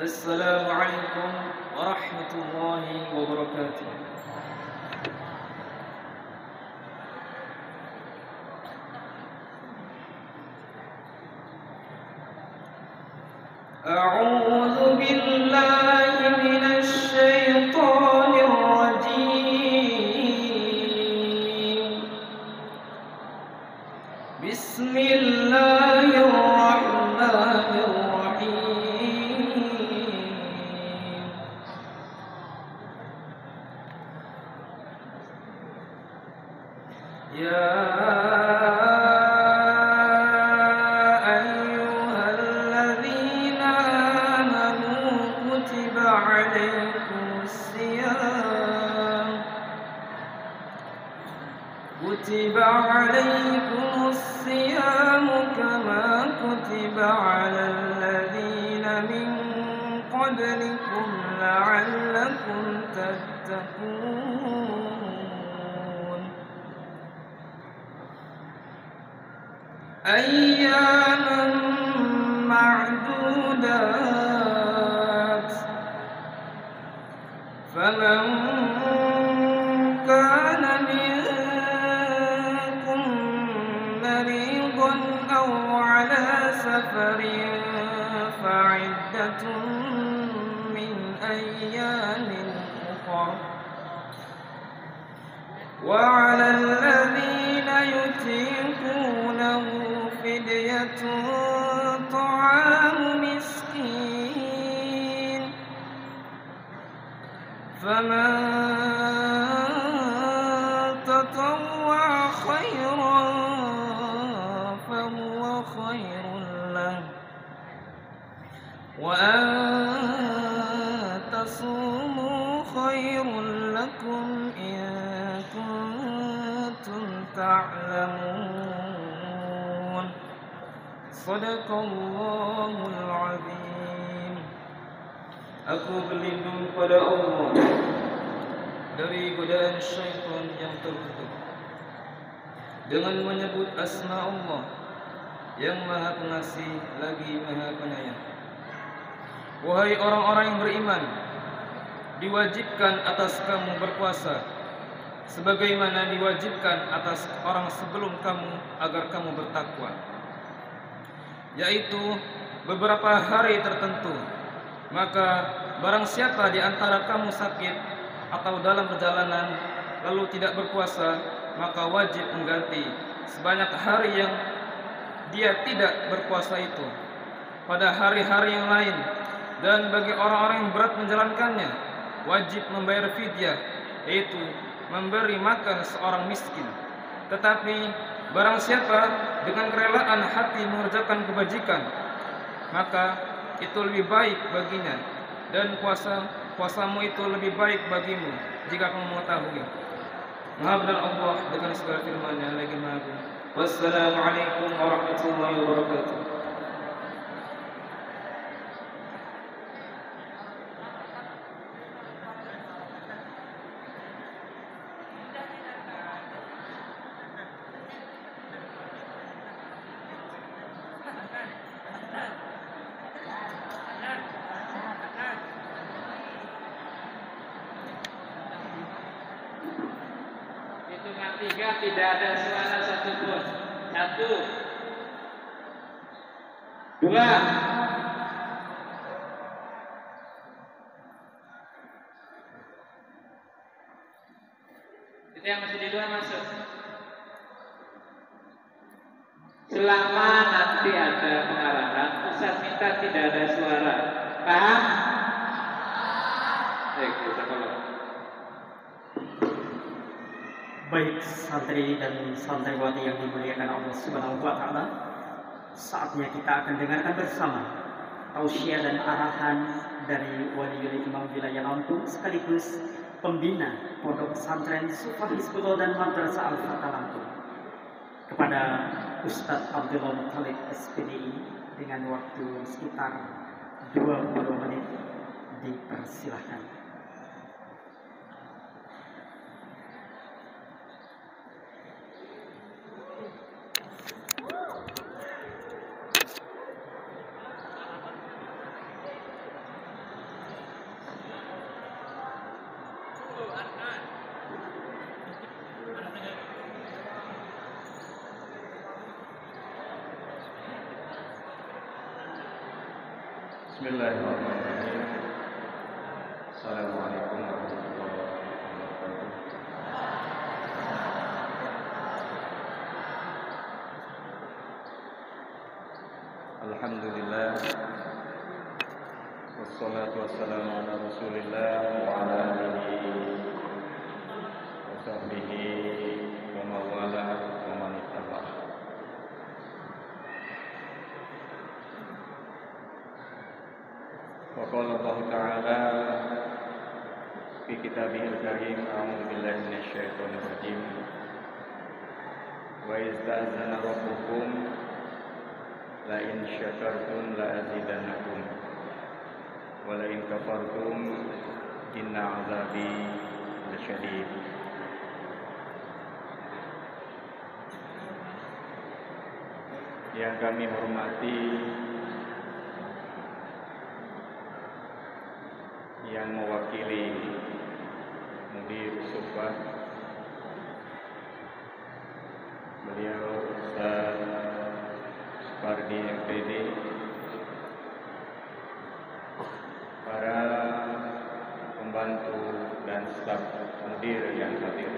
E: Assalamualaikum warahmatullahi wabarakatuh. A'udzu billahi minasy syaithanir rajim. Bismillahirrahmanirrahim. Ya كتب عليكم الصيام كما كتب على الذين من قبلكم لعلكم تتقون أياما معدودات فمن كان منكم مريضا أو على سفر فعدة من أيام أخر وعلى الذين يطيقونه فدية طعام مسكين فمن تطوع خيرا فهو خير له وأن تصوموا خير لكم إن كنتم تعلمون صدق الله العظيم. Aku berlindung pada Allah dari godaan syaitan yang terkutuk dengan menyebut asma Allah yang Maha Pengasih lagi Maha Penyayang. Wahai orang-orang yang beriman, diwajibkan atas kamu berpuasa sebagaimana diwajibkan atas orang sebelum kamu agar kamu bertakwa, yaitu beberapa hari tertentu. Maka barang siapa di antara kamu sakit atau dalam perjalanan lalu tidak berpuasa, maka wajib mengganti sebanyak hari yang dia tidak berpuasa itu pada hari-hari yang lain. Dan bagi orang-orang yang berat menjalankannya, wajib membayar fidyah, yaitu memberi makan seorang miskin. Tetapi barang siapa dengan kerelaan hati mengerjakan kebajikan, maka itu lebih baik baginya, dan puasamu itu lebih baik bagimu jika kamu mengetahui. Maha benar Allah dengan segala firman-Nya lagi Maha Agung. Wassalamualaikum warahmatullahi wabarakatuh.
B: Hitungan 3 tidak ada suara satupun. 1, 2. Itu yang masih di luar masuk. Selama nanti ada pengarahan, Ustaz minta tidak ada suara. Paham? Kita tolong.
C: Baik santri dan santriwati yang dimuliakan Allah Subhanahu wa taala, saatnya kita akan dengarkan bersama tausiah dan arahan dari Waliul Imam Wilayah Lampung sekaligus pembina Pondok Pesantren Sufah Hizbullah dan Madrasah Al-Fatah Lampung kepada Ustadz Abdullah Muttalib SPDI dengan waktu sekitar 20 menit. Dipersilahkan.
F: Bismillahirrahmanirrahim. Assalamualaikum warahmatullahi wabarakatuh. Alhamdulillah, wassalatu wassalamu ala Rasulillah wa ala alihi wa sahbihi wa mawala wa man ittaba'. وقال الله تعالى في كتابه الكريم أعوذ بالله من الشيطان الرجيم وإذ تأذن ربكم لئن شكرتم لأزيدنكم ولئن كفرتم إن عذابي لشديد. Yang kami hormati yang mewakili Mudir Sufah, beliau Ustaz Supardi MPD, para pembantu dan staf Mudir yang hadir,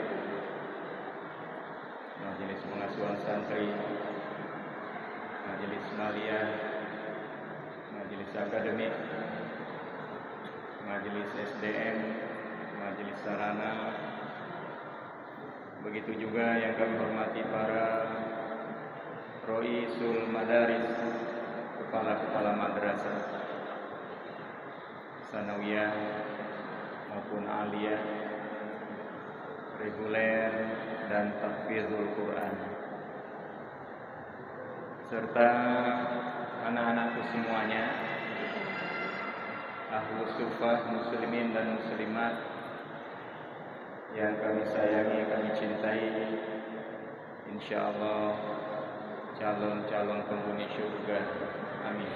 F: majelis pengasuhan santri, majelis maliyah, majelis akademik, majelis SDM, majelis sarana, begitu juga yang kami hormati para Roisul Madaris, kepala-kepala madrasah sanawiyah maupun aliyah, reguler dan tahfizul Quran, serta anak-anakku semuanya, ahlu sufah muslimin dan muslimat yang kami sayangi, kami cintai, insyaallah calon-calon penghuni surga, amin.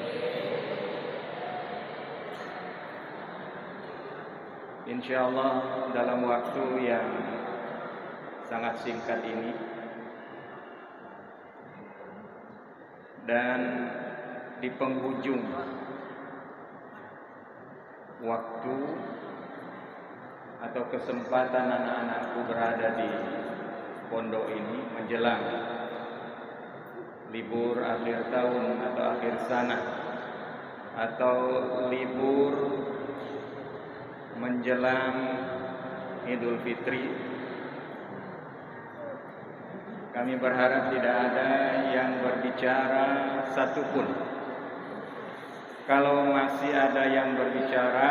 F: Insyaallah dalam waktu yang sangat singkat ini dan di penghujung waktu atau kesempatan anak-anakku berada di pondok ini menjelang libur akhir tahun atau akhir sana atau libur menjelang Idul Fitri, kami berharap tidak ada yang berbicara satupun. Kalau masih ada yang berbicara,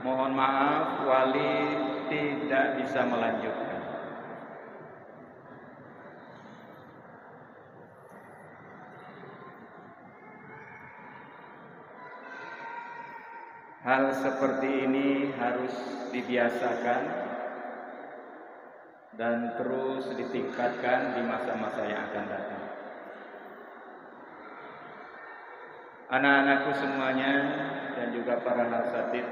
F: mohon maaf, wali tidak bisa melanjutkan. Hal seperti ini harus dibiasakan dan terus ditingkatkan di masa-masa yang akan datang. Anak-anakku semuanya dan juga para nasatid,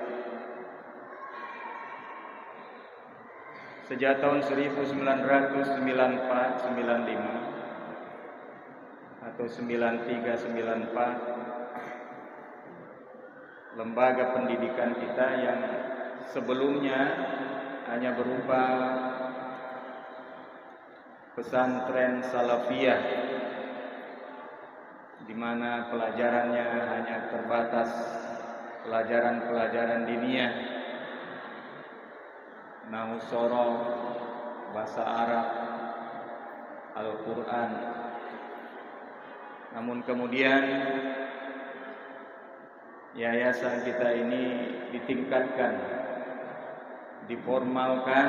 F: sejak tahun 1994-95 atau 93-94, lembaga pendidikan kita yang sebelumnya hanya berupa pesantren salafiyah, di mana pelajarannya hanya terbatas pelajaran-pelajaran diniyah, nahwu shoroh, bahasa Arab, Al-Quran. Namun kemudian yayasan kita ini ditingkatkan, diformalkan,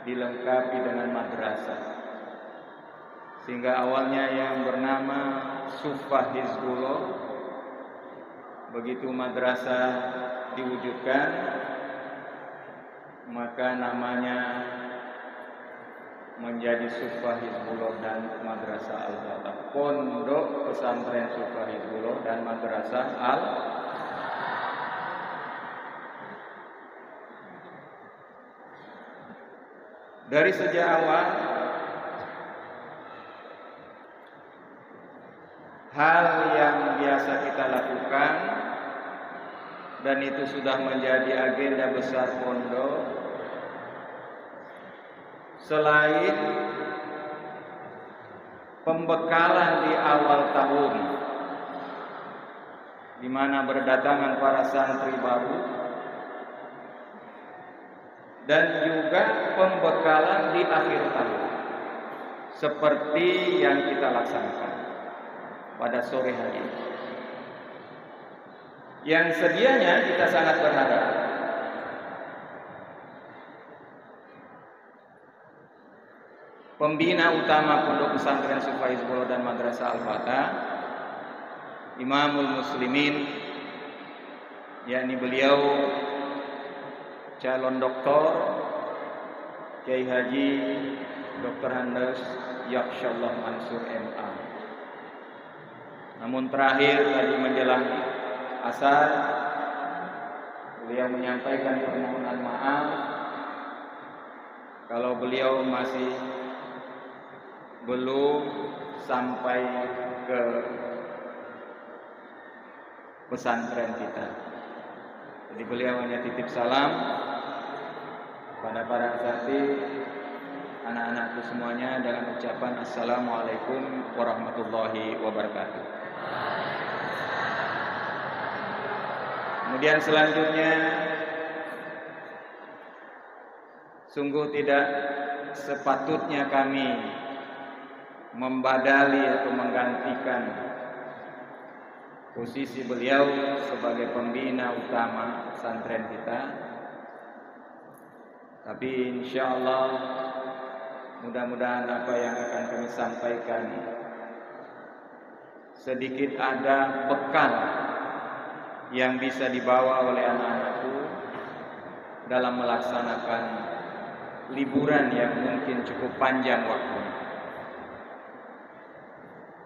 F: dilengkapi dengan madrasah, sehingga awalnya yang bernama Suffah Hizbullah, begitu madrasah diwujudkan, maka namanya menjadi Suffah Hizbullah dan Madrasah Al-Fatah, Pondok Pesantren Suffah Hizbullah dan Madrasah Dari sejak awal, hal yang biasa kita lakukan dan itu sudah menjadi agenda besar pondok, selain pembekalan di awal tahun, di mana berdatangan para santri baru, dan juga pembekalan di akhir tahun, seperti yang kita laksanakan pada sore hari ini, yang sedianya kita sangat berharap pembina utama Pondok Pesantren Suffah Hizbullah dan Madrasah Al-Fatah, Imamul Muslimin, yakni beliau calon doktor Kiai Haji Dr. Handes Yaksyallah Mansur MA. Namun terakhir tadi menjelang asar, beliau menyampaikan permohonan maaf kalau beliau masih belum sampai ke pesantren kita. Jadi beliau hanya titip salam pada para asatidz, anak-anakku semuanya, dengan ucapan Assalamualaikum warahmatullahi wabarakatuh. Kemudian selanjutnya, sungguh tidak sepatutnya kami membadali atau menggantikan posisi beliau sebagai pembina utama pesantren kita. Tapi insya Allah mudah-mudahan apa yang akan kami sampaikan sedikit ada bekal yang bisa dibawa oleh anak-anakku dalam melaksanakan liburan yang mungkin cukup panjang waktunya.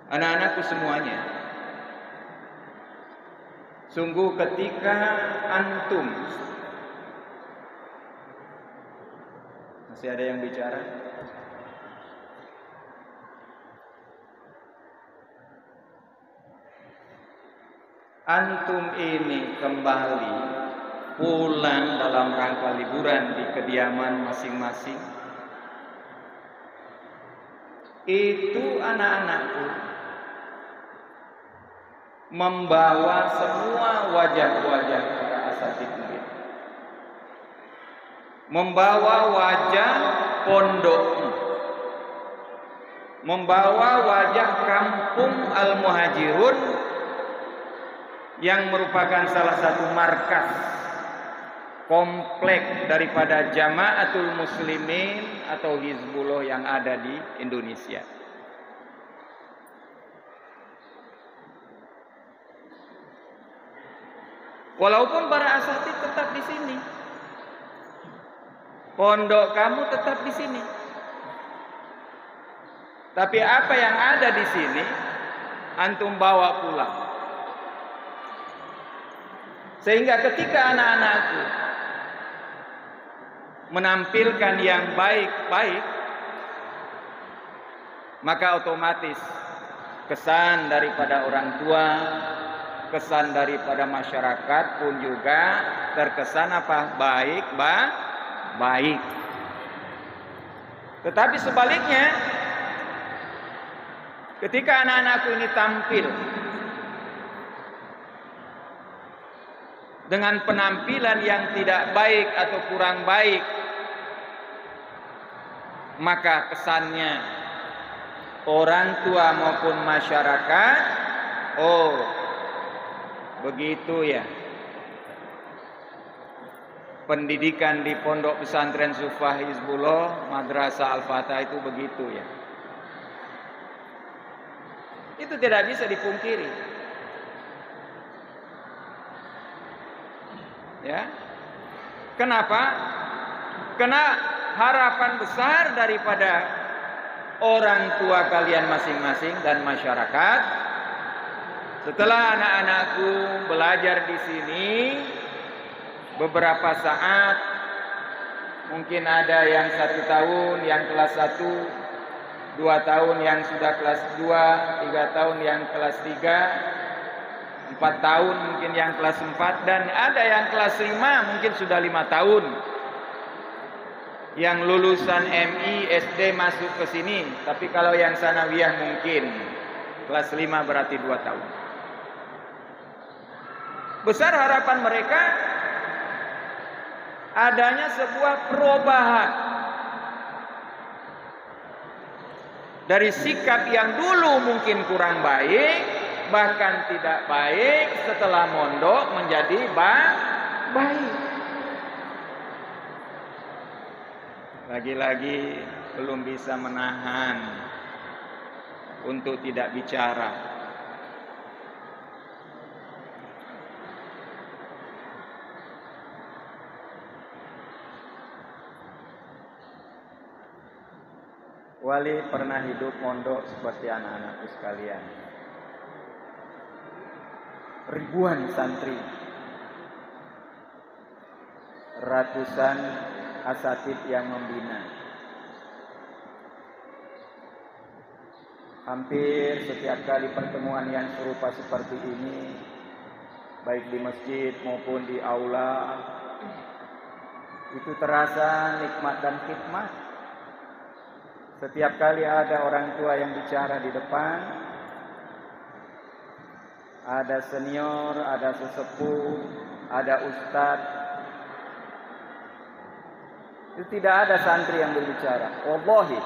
F: Anak-anakku semuanya, sungguh ketika antum, masih ada yang bicara? Antum ini kembali pulang dalam rangka liburan di kediaman masing-masing, itu anak-anakku membawa semua wajah-wajah para asatidz murid, membawa wajah pondokmu, membawa wajah kampung Al-Muhajirun yang merupakan salah satu markas komplek daripada Jamaatul Muslimin atau Hizbullah yang ada di Indonesia. Walaupun para asatid tetap di sini, pondok kamu tetap di sini, tapi apa yang ada di sini antum bawa pulang. Sehingga ketika anak-anakku menampilkan yang baik-baik, maka otomatis kesan daripada orang tua, kesan daripada masyarakat pun juga terkesan apa? Baik. Tetapi sebaliknya, ketika anak-anakku ini tampil dengan penampilan yang tidak baik atau kurang baik, maka kesannya orang tua maupun masyarakat, oh begitu ya, pendidikan di pondok pesantren Sufah Hizbullah Madrasah Al-Fatah itu begitu ya. Itu tidak bisa dipungkiri. Ya. Kenapa? Karena harapan besar daripada orang tua kalian masing-masing dan masyarakat, setelah anak-anakku belajar di sini beberapa saat, mungkin ada yang 1 tahun yang kelas 1, 2 tahun yang sudah kelas 2, 3 tahun yang kelas 3, 4 tahun mungkin yang kelas 4, dan ada yang kelas 5 mungkin sudah 5 tahun. Yang lulusan MI, SD masuk ke sini, tapi kalau yang sanawiyah mungkin kelas 5 berarti 2 tahun. Besar harapan mereka adanya sebuah perubahan dari sikap yang dulu mungkin kurang baik, bahkan tidak baik, setelah mondok menjadi baik. Lagi-lagi belum bisa menahan untuk tidak bicara. Wali pernah hidup mondok seperti anak-anakku sekalian. Ribuan santri, ratusan asatid yang membina. Hampir setiap kali pertemuan yang serupa seperti ini, baik di masjid maupun di aula, itu terasa nikmat dan khidmat. Setiap kali ada orang tua yang bicara di depan, ada senior, ada sesepuh, ada ustadz, itu tidak ada santri yang berbicara. Wallahi.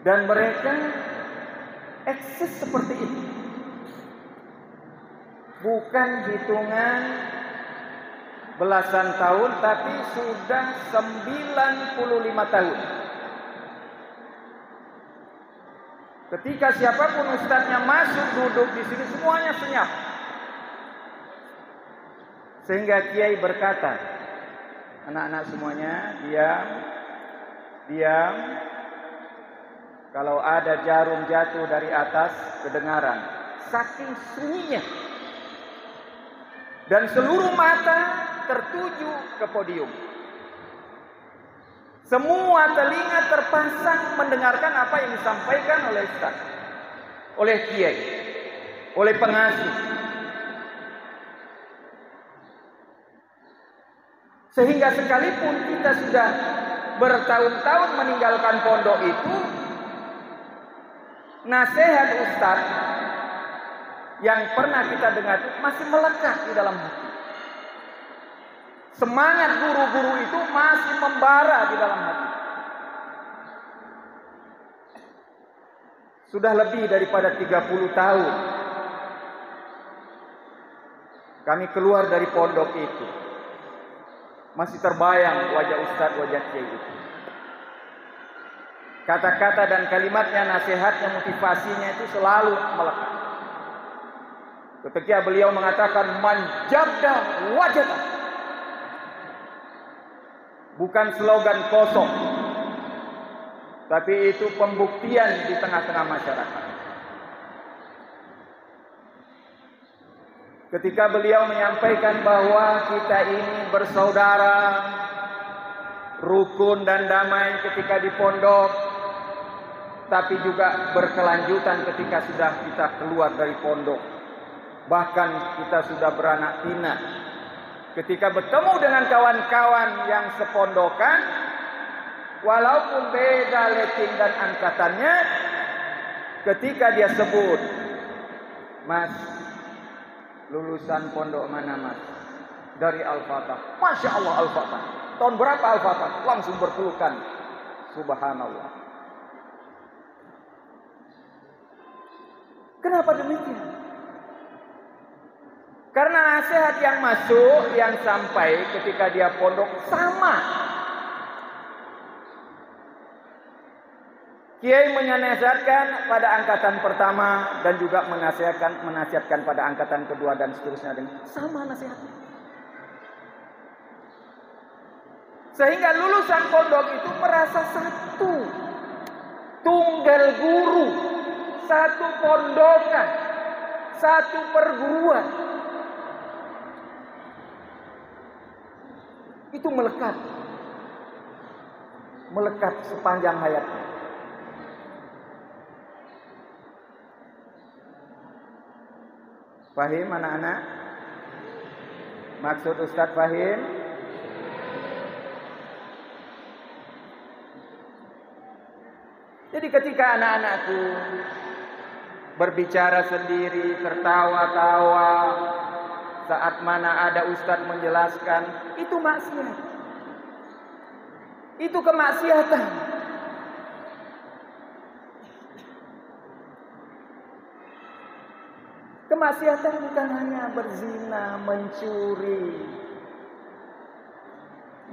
F: Dan mereka eksis seperti itu. Bukan hitungan belasan tahun, tapi sudah 95 tahun. Ketika siapapun ustadznya masuk duduk di sini, semuanya senyap. Sehingga kiai berkata, anak-anak semuanya diam. Kalau ada jarum jatuh dari atas, kedengaran. Saking sunyinya. Dan seluruh mata tertuju ke podium. Semua telinga terpasang mendengarkan apa yang disampaikan oleh ustaz, oleh kiai, oleh pengasuh. Sehingga sekalipun kita sudah bertahun-tahun meninggalkan pondok itu, nasihat ustaz yang pernah kita dengar masih melekat di dalam hati. Semangat guru-guru itu masih membara di dalam hati. Sudah lebih daripada 30 tahun kami keluar dari pondok itu, masih terbayang wajah Ustadz, wajah Kiai itu. Kata-kata dan kalimatnya, nasihatnya, motivasinya itu selalu melekat. Ketika beliau mengatakan man jadda wajada, bukan slogan kosong, tapi itu pembuktian di tengah-tengah masyarakat. Ketika beliau menyampaikan bahwa kita ini bersaudara, rukun dan damai ketika di pondok, tapi juga berkelanjutan ketika sudah kita keluar dari pondok. Bahkan kita sudah beranak pinak. Ketika bertemu dengan kawan-kawan yang sepondokan, walaupun beda leting dan angkatannya, ketika dia sebut, Mas, lulusan pondok mana Mas? Dari Al-Fatah. Masya Allah Al-Fatah. Tahun berapa Al-Fatah? Langsung berpelukan. Subhanallah. Kenapa demikian? Karena nasihat yang masuk, yang sampai ketika dia pondok sama. Kiai menasihatkan pada angkatan pertama dan juga menasihatkan pada angkatan kedua dan seterusnya dengan sama nasihatnya. Sehingga lulusan pondok itu merasa satu, tunggal guru, satu pondokan, satu perguruan. Itu melekat sepanjang hayatnya. Fahim anak-anak? Maksud Ustadz fahim? Jadi ketika anak-anakku berbicara sendiri, tertawa-tawa, saat mana ada Ustadz menjelaskan, itu maksiat. Itu kemaksiatan. Kemaksiatan bukan hanya berzina, mencuri,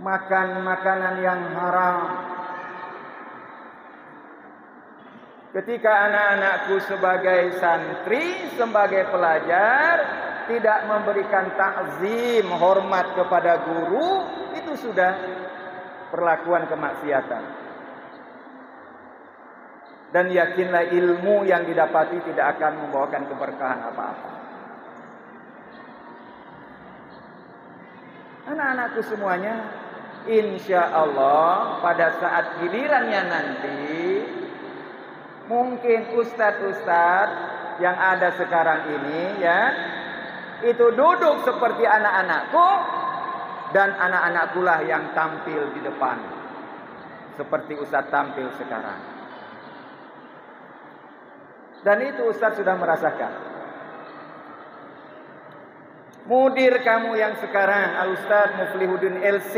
F: makan makanan yang haram. Ketika anak-anakku sebagai santri, sebagai pelajar, tidak memberikan takzim, hormat kepada guru, itu sudah perlakuan kemaksiatan. Dan yakinlah ilmu yang didapati tidak akan membawakan keberkahan apa-apa. Anak-anakku semuanya, insya Allah pada saat gilirannya nanti, mungkin ustadz-ustadz yang ada sekarang ini ya, itu duduk seperti anak-anakku, dan anak-anakku lah yang tampil di depan seperti ustadz tampil sekarang. Dan itu Ustadz sudah merasakan. Mudir kamu yang sekarang, Al-Ustadz Muflihuddin LC,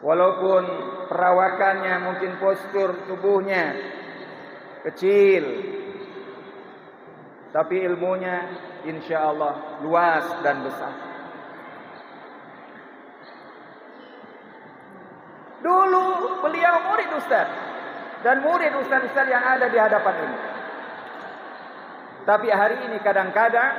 F: walaupun perawakannya mungkin postur tubuhnya kecil, tapi ilmunya insya Allah luas dan besar. Dulu beliau murid Ustadz dan murid ustaz-ustaz yang ada di hadapan ini. Tapi hari ini kadang-kadang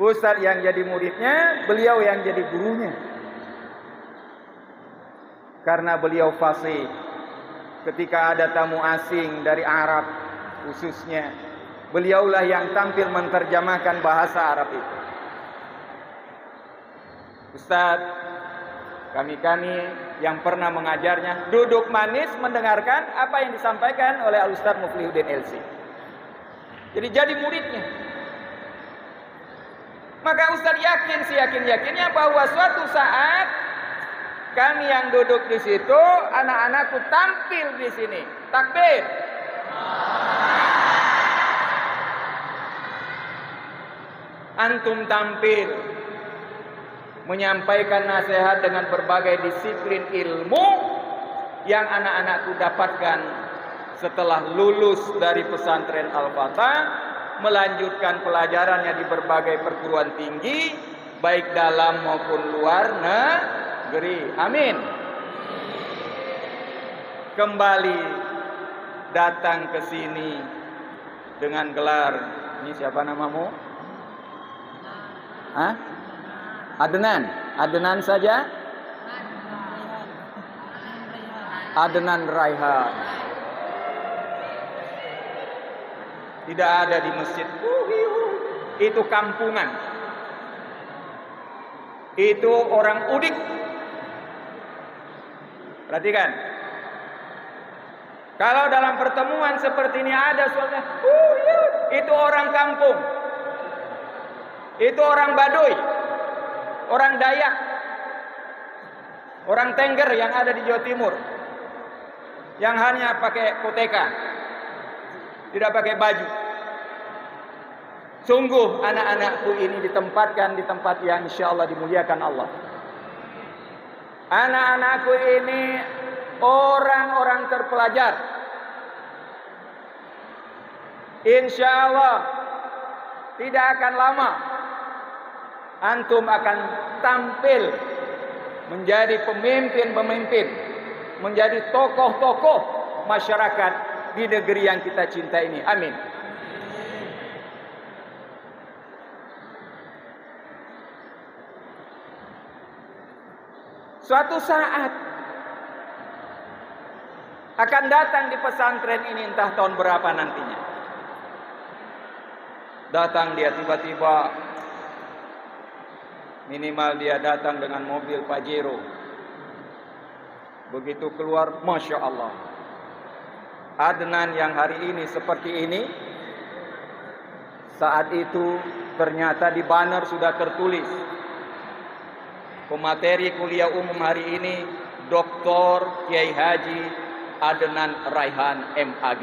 F: ustaz yang jadi muridnya, beliau yang jadi gurunya. Karena beliau fasih. Ketika ada tamu asing dari Arab khususnya, beliaulah yang tampil menerjemahkan bahasa Arab itu. Ustaz, kami yang pernah mengajarnya duduk manis mendengarkan apa yang disampaikan oleh Al-Ustadz Muflihuddin LC. Jadi muridnya. Maka Ustadz yakin, seyakin-yakinnya bahwa suatu saat kami yang duduk di situ, anak-anakku tampil di sini. Takbir. Antum tampil menyampaikan nasihat dengan berbagai disiplin ilmu yang anak-anakku dapatkan setelah lulus dari pesantren Al-Fatah, melanjutkan pelajarannya di berbagai perguruan tinggi, baik dalam maupun luar negeri. Amin. Kembali datang ke sini dengan gelar, ini siapa namamu? Hah? Adnan. Adnan saja? Adnan Raihan. Tidak ada di masjid. Itu kampungan. Itu orang Udik. Perhatikan. Kalau dalam pertemuan seperti ini ada suara, itu orang kampung. Itu orang Baduy. Orang Dayak. Orang Tengger yang ada di Jawa Timur. Yang hanya pakai koteka, tidak pakai baju. Sungguh anak-anakku ini ditempatkan di tempat yang insya Allah dimuliakan Allah. Anak-anakku ini orang-orang terpelajar. Insya Allah tidak akan lama antum akan tampil menjadi pemimpin-pemimpin, menjadi tokoh-tokoh masyarakat di negeri yang kita cinta ini. Amin. Suatu saat akan datang di pesantren ini, entah tahun berapa nantinya. Datang dia tiba-tiba, minimal dia datang dengan mobil Pajero. Begitu keluar, Masya Allah. Adnan yang hari ini seperti ini, saat itu ternyata di banner sudah tertulis, pemateri kuliah umum hari ini, Dr. Kiai Haji Adnan Raihan MAG.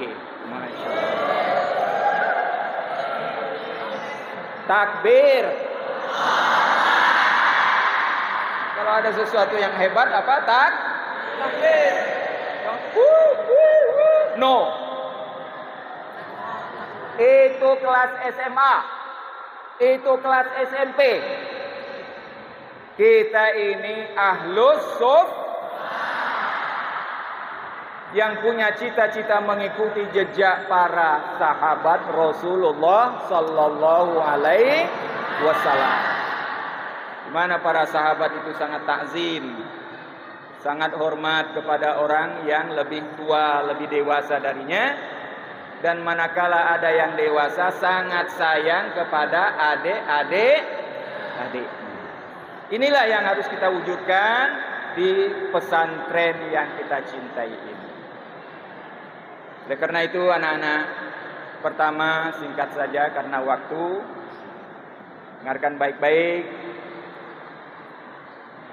F: Masya Allah. Takbir. Kalau ada sesuatu yang hebat, apa? Takbir. No. Itu kelas SMA. Itu kelas SMP. Kita ini ahlus suf yang punya cita-cita mengikuti jejak para sahabat Rasulullah sallallahu alaihi wasallam. Di mana para sahabat itu sangat takzim, sangat hormat kepada orang yang lebih tua, lebih dewasa darinya, dan manakala ada yang dewasa sangat sayang kepada adik-adik. Inilah yang harus kita wujudkan di pesantren yang kita cintai ini. Oleh karena itu anak-anak, pertama singkat saja karena waktu, dengarkan baik-baik.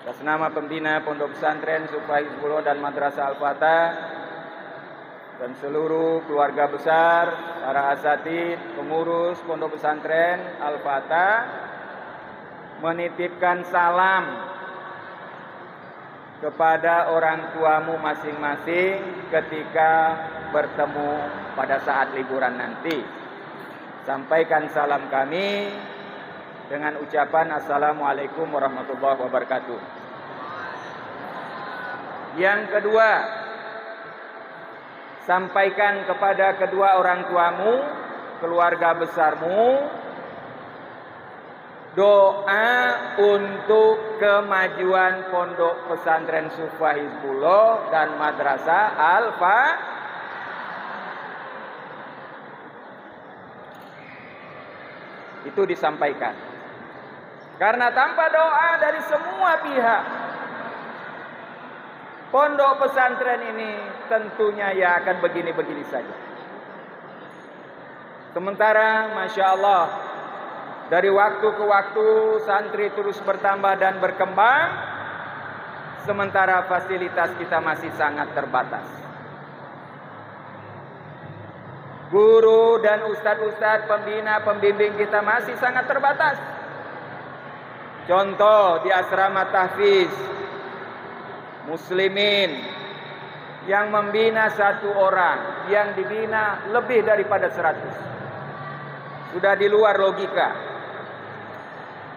F: Atas nama pembina Pondok Pesantren Sufa Hizbullah dan Madrasah Al-Fatah dan seluruh keluarga besar, para asatid, pengurus Pondok Pesantren Al-Fatah, menitipkan salam kepada orang tuamu masing-masing ketika bertemu pada saat liburan nanti. Sampaikan salam kami dengan ucapan Assalamualaikum warahmatullahi wabarakatuh. Yang kedua, sampaikan kepada kedua orang tuamu, keluarga besarmu, doa untuk kemajuan Pondok Pesantren Sufa Hizbullah dan Madrasah Al-Fatah. Itu disampaikan. Karena tanpa doa dari semua pihak, pondok pesantren ini tentunya ya akan begini-begini saja. Sementara Masya Allah, dari waktu ke waktu santri terus bertambah dan berkembang, sementara fasilitas kita masih sangat terbatas. Guru dan ustadz-ustadz, pembina-pembimbing kita masih sangat terbatas. Contoh di asrama tahfiz Muslimin yang membina 1 orang, yang dibina lebih daripada 100. Sudah di luar logika.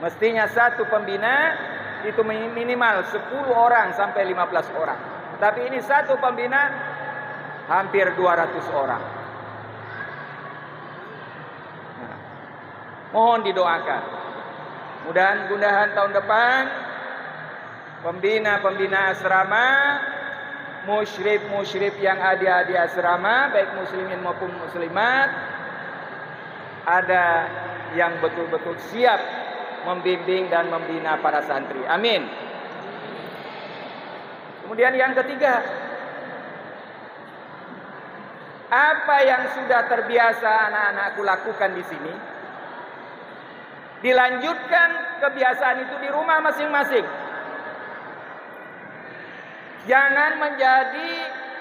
F: Mestinya 1 pembina itu minimal 10 orang sampai 15 orang. Tapi ini 1 pembina hampir 200 orang. Nah, mohon didoakan. Mudah-mudahan tahun depan pembina-pembina asrama, musyrif yang ada di asrama, baik muslimin maupun muslimat, ada yang betul-betul siap membimbing dan membina para santri. Amin. Kemudian yang ketiga, apa yang sudah terbiasa anak-anakku lakukan di sini, dilanjutkan kebiasaan itu di rumah masing-masing. Jangan menjadi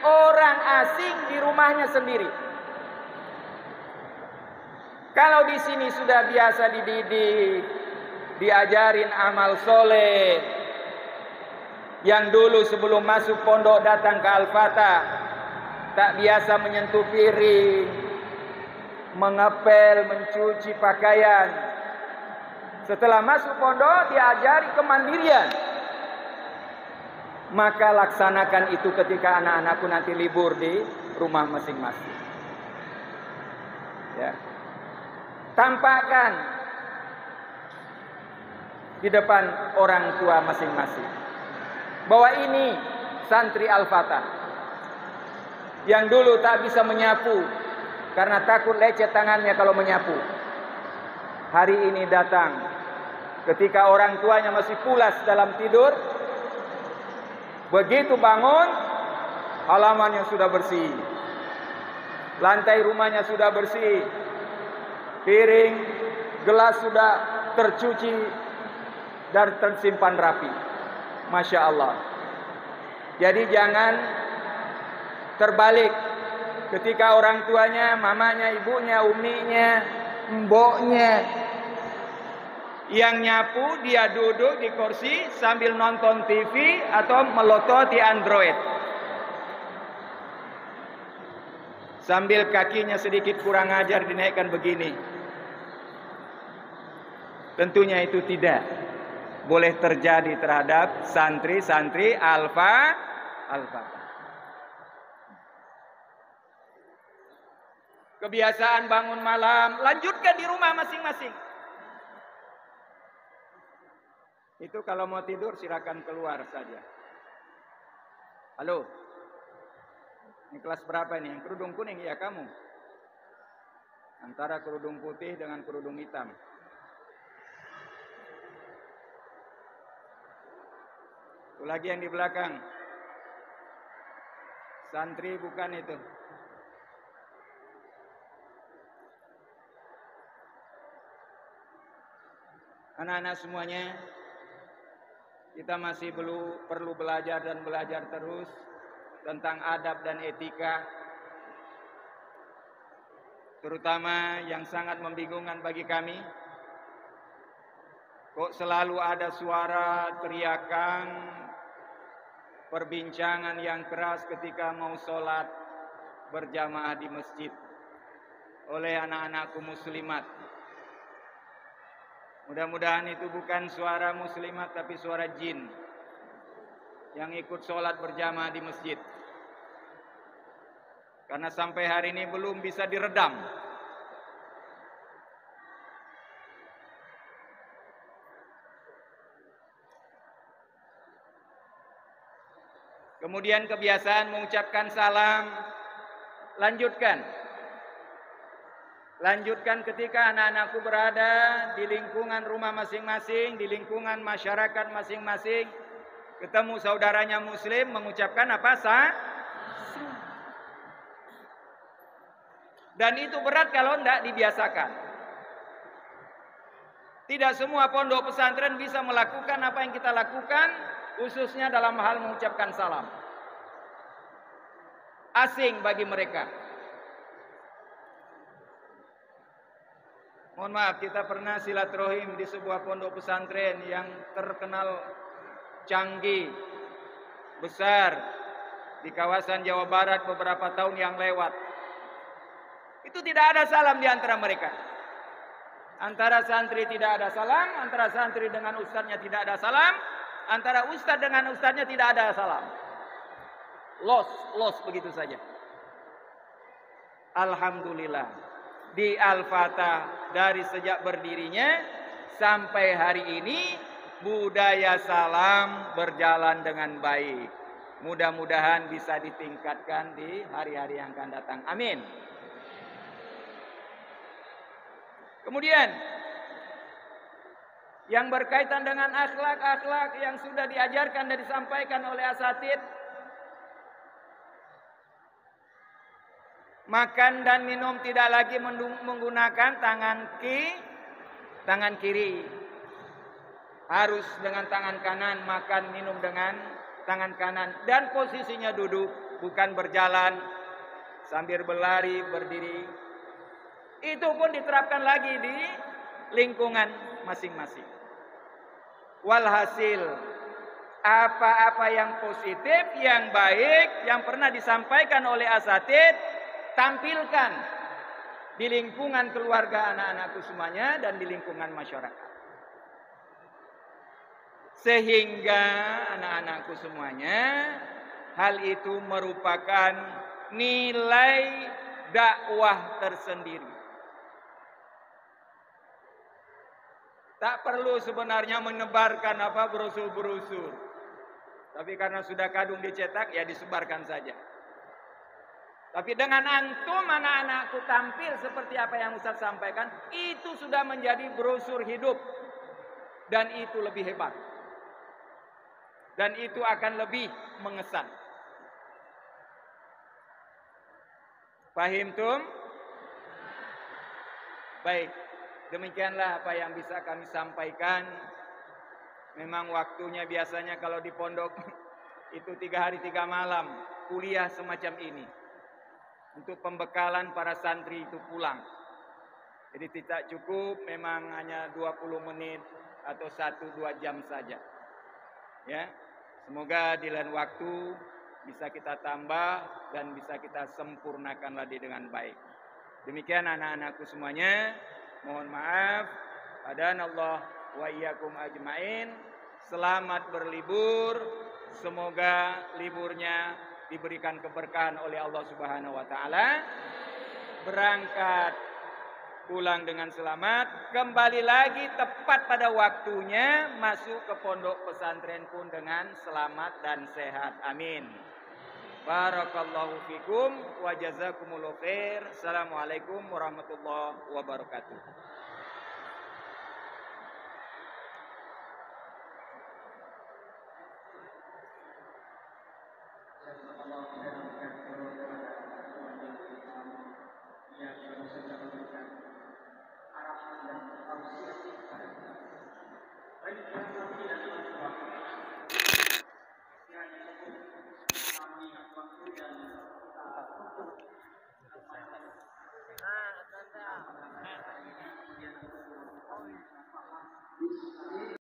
F: orang asing di rumahnya sendiri. Kalau di sini sudah biasa dididik, diajarin amal soleh, yang dulu sebelum masuk pondok datang ke Al-Fatah, tak biasa menyentuh piring, mengepel, mencuci pakaian. Setelah masuk pondok diajari kemandirian. Maka laksanakan itu ketika anak-anakku nanti libur di rumah masing-masing. Ya. Tampakkan di depan orang tua masing-masing bahwa ini santri Al-Fatah yang dulu tak bisa menyapu karena takut lecet tangannya kalau menyapu. Hari ini datang ketika orang tuanya masih pulas dalam tidur. Begitu bangun, halamannya sudah bersih, lantai rumahnya sudah bersih, piring, gelas sudah tercuci dan tersimpan rapi. Masya Allah. Jadi jangan terbalik ketika orang tuanya, mamanya, ibunya, uminya, mboknya yang nyapu, dia duduk di kursi sambil nonton TV atau melototi Android. Sambil kakinya sedikit kurang ajar dinaikkan begini. Tentunya itu tidak boleh terjadi terhadap santri-santri Al-Fatah. Kebiasaan bangun malam, lanjutkan di rumah masing-masing. Itu kalau mau tidur silakan keluar saja. Halo. Ini kelas berapa ini? Yang kerudung kuning ya kamu? Antara kerudung putih dengan kerudung hitam. Itu lagi yang di belakang. Santri bukan itu. Anak-anak semuanya, kita masih perlu belajar dan belajar terus tentang adab dan etika, terutama yang sangat membingungkan bagi kami. Kok selalu ada suara teriakan, perbincangan yang keras ketika mau sholat berjamaah di masjid oleh anak-anakku muslimat. Mudah-mudahan itu bukan suara muslimat tapi suara jin yang ikut sholat berjamaah di masjid. Karena sampai hari ini belum bisa diredam. Kemudian kebiasaan mengucapkan salam, lanjutkan ketika anak-anakku berada di lingkungan rumah masing-masing, di lingkungan masyarakat masing-masing, ketemu saudaranya muslim, mengucapkan apa? Dan itu berat kalau tidak dibiasakan. Tidak semua pondok pesantren bisa melakukan apa yang kita lakukan, khususnya dalam hal mengucapkan salam. Asing bagi mereka. Mohon maaf, kita pernah silaturahim di sebuah pondok pesantren yang terkenal canggih, besar, di kawasan Jawa Barat beberapa tahun yang lewat. Itu tidak ada salam di antara mereka. Antara santri tidak ada salam, antara santri dengan ustadznya tidak ada salam, antara ustadz dengan ustadznya tidak ada salam. Los begitu saja. Alhamdulillah, di Al-Fatah dari sejak berdirinya sampai hari ini budaya salam berjalan dengan baik. Mudah-mudahan bisa ditingkatkan di hari-hari yang akan datang. Amin. Kemudian yang berkaitan dengan akhlak-akhlak yang sudah diajarkan dan disampaikan oleh asatid, makan dan minum tidak lagi menggunakan tangan kiri. Harus dengan tangan kanan, makan minum dengan tangan kanan. Dan posisinya duduk, bukan berjalan sambil berlari, berdiri. Itu pun diterapkan lagi di lingkungan masing-masing. Walhasil, apa-apa yang positif, yang baik, yang pernah disampaikan oleh asatid, tampilkan di lingkungan keluarga anak-anakku semuanya dan di lingkungan masyarakat. Sehingga anak-anakku semuanya, hal itu merupakan nilai dakwah tersendiri. Tak perlu sebenarnya menebarkan brosur-brosur. Tapi karena sudah kadung dicetak, ya disebarkan saja. Tapi dengan antum anak-anakku tampil seperti apa yang Ustaz sampaikan, itu sudah menjadi brosur hidup. Dan itu lebih hebat. Dan itu akan lebih mengesan. Pahim tum? Baik. Demikianlah apa yang bisa kami sampaikan. Memang waktunya biasanya kalau di pondok itu 3 hari 3 malam kuliah semacam ini. Untuk pembekalan para santri itu pulang. Jadi tidak cukup memang hanya 20 menit atau 1-2 jam saja. Ya. Semoga di lain waktu bisa kita tambah dan bisa kita sempurnakan lagi dengan baik. Demikian anak-anakku semuanya. Mohon maaf. Hadanallah wa iyyakum ajmain. Selamat berlibur. Semoga liburnya diberikan keberkahan oleh Allah Subhanahu wa taala. Berangkat pulang dengan selamat, kembali lagi tepat pada waktunya masuk ke pondok pesantren pun dengan selamat dan sehat. Amin. Barakallahu fikum wa jazakumullahu khair. Assalamualaikum warahmatullahi wabarakatuh.
D: Nah,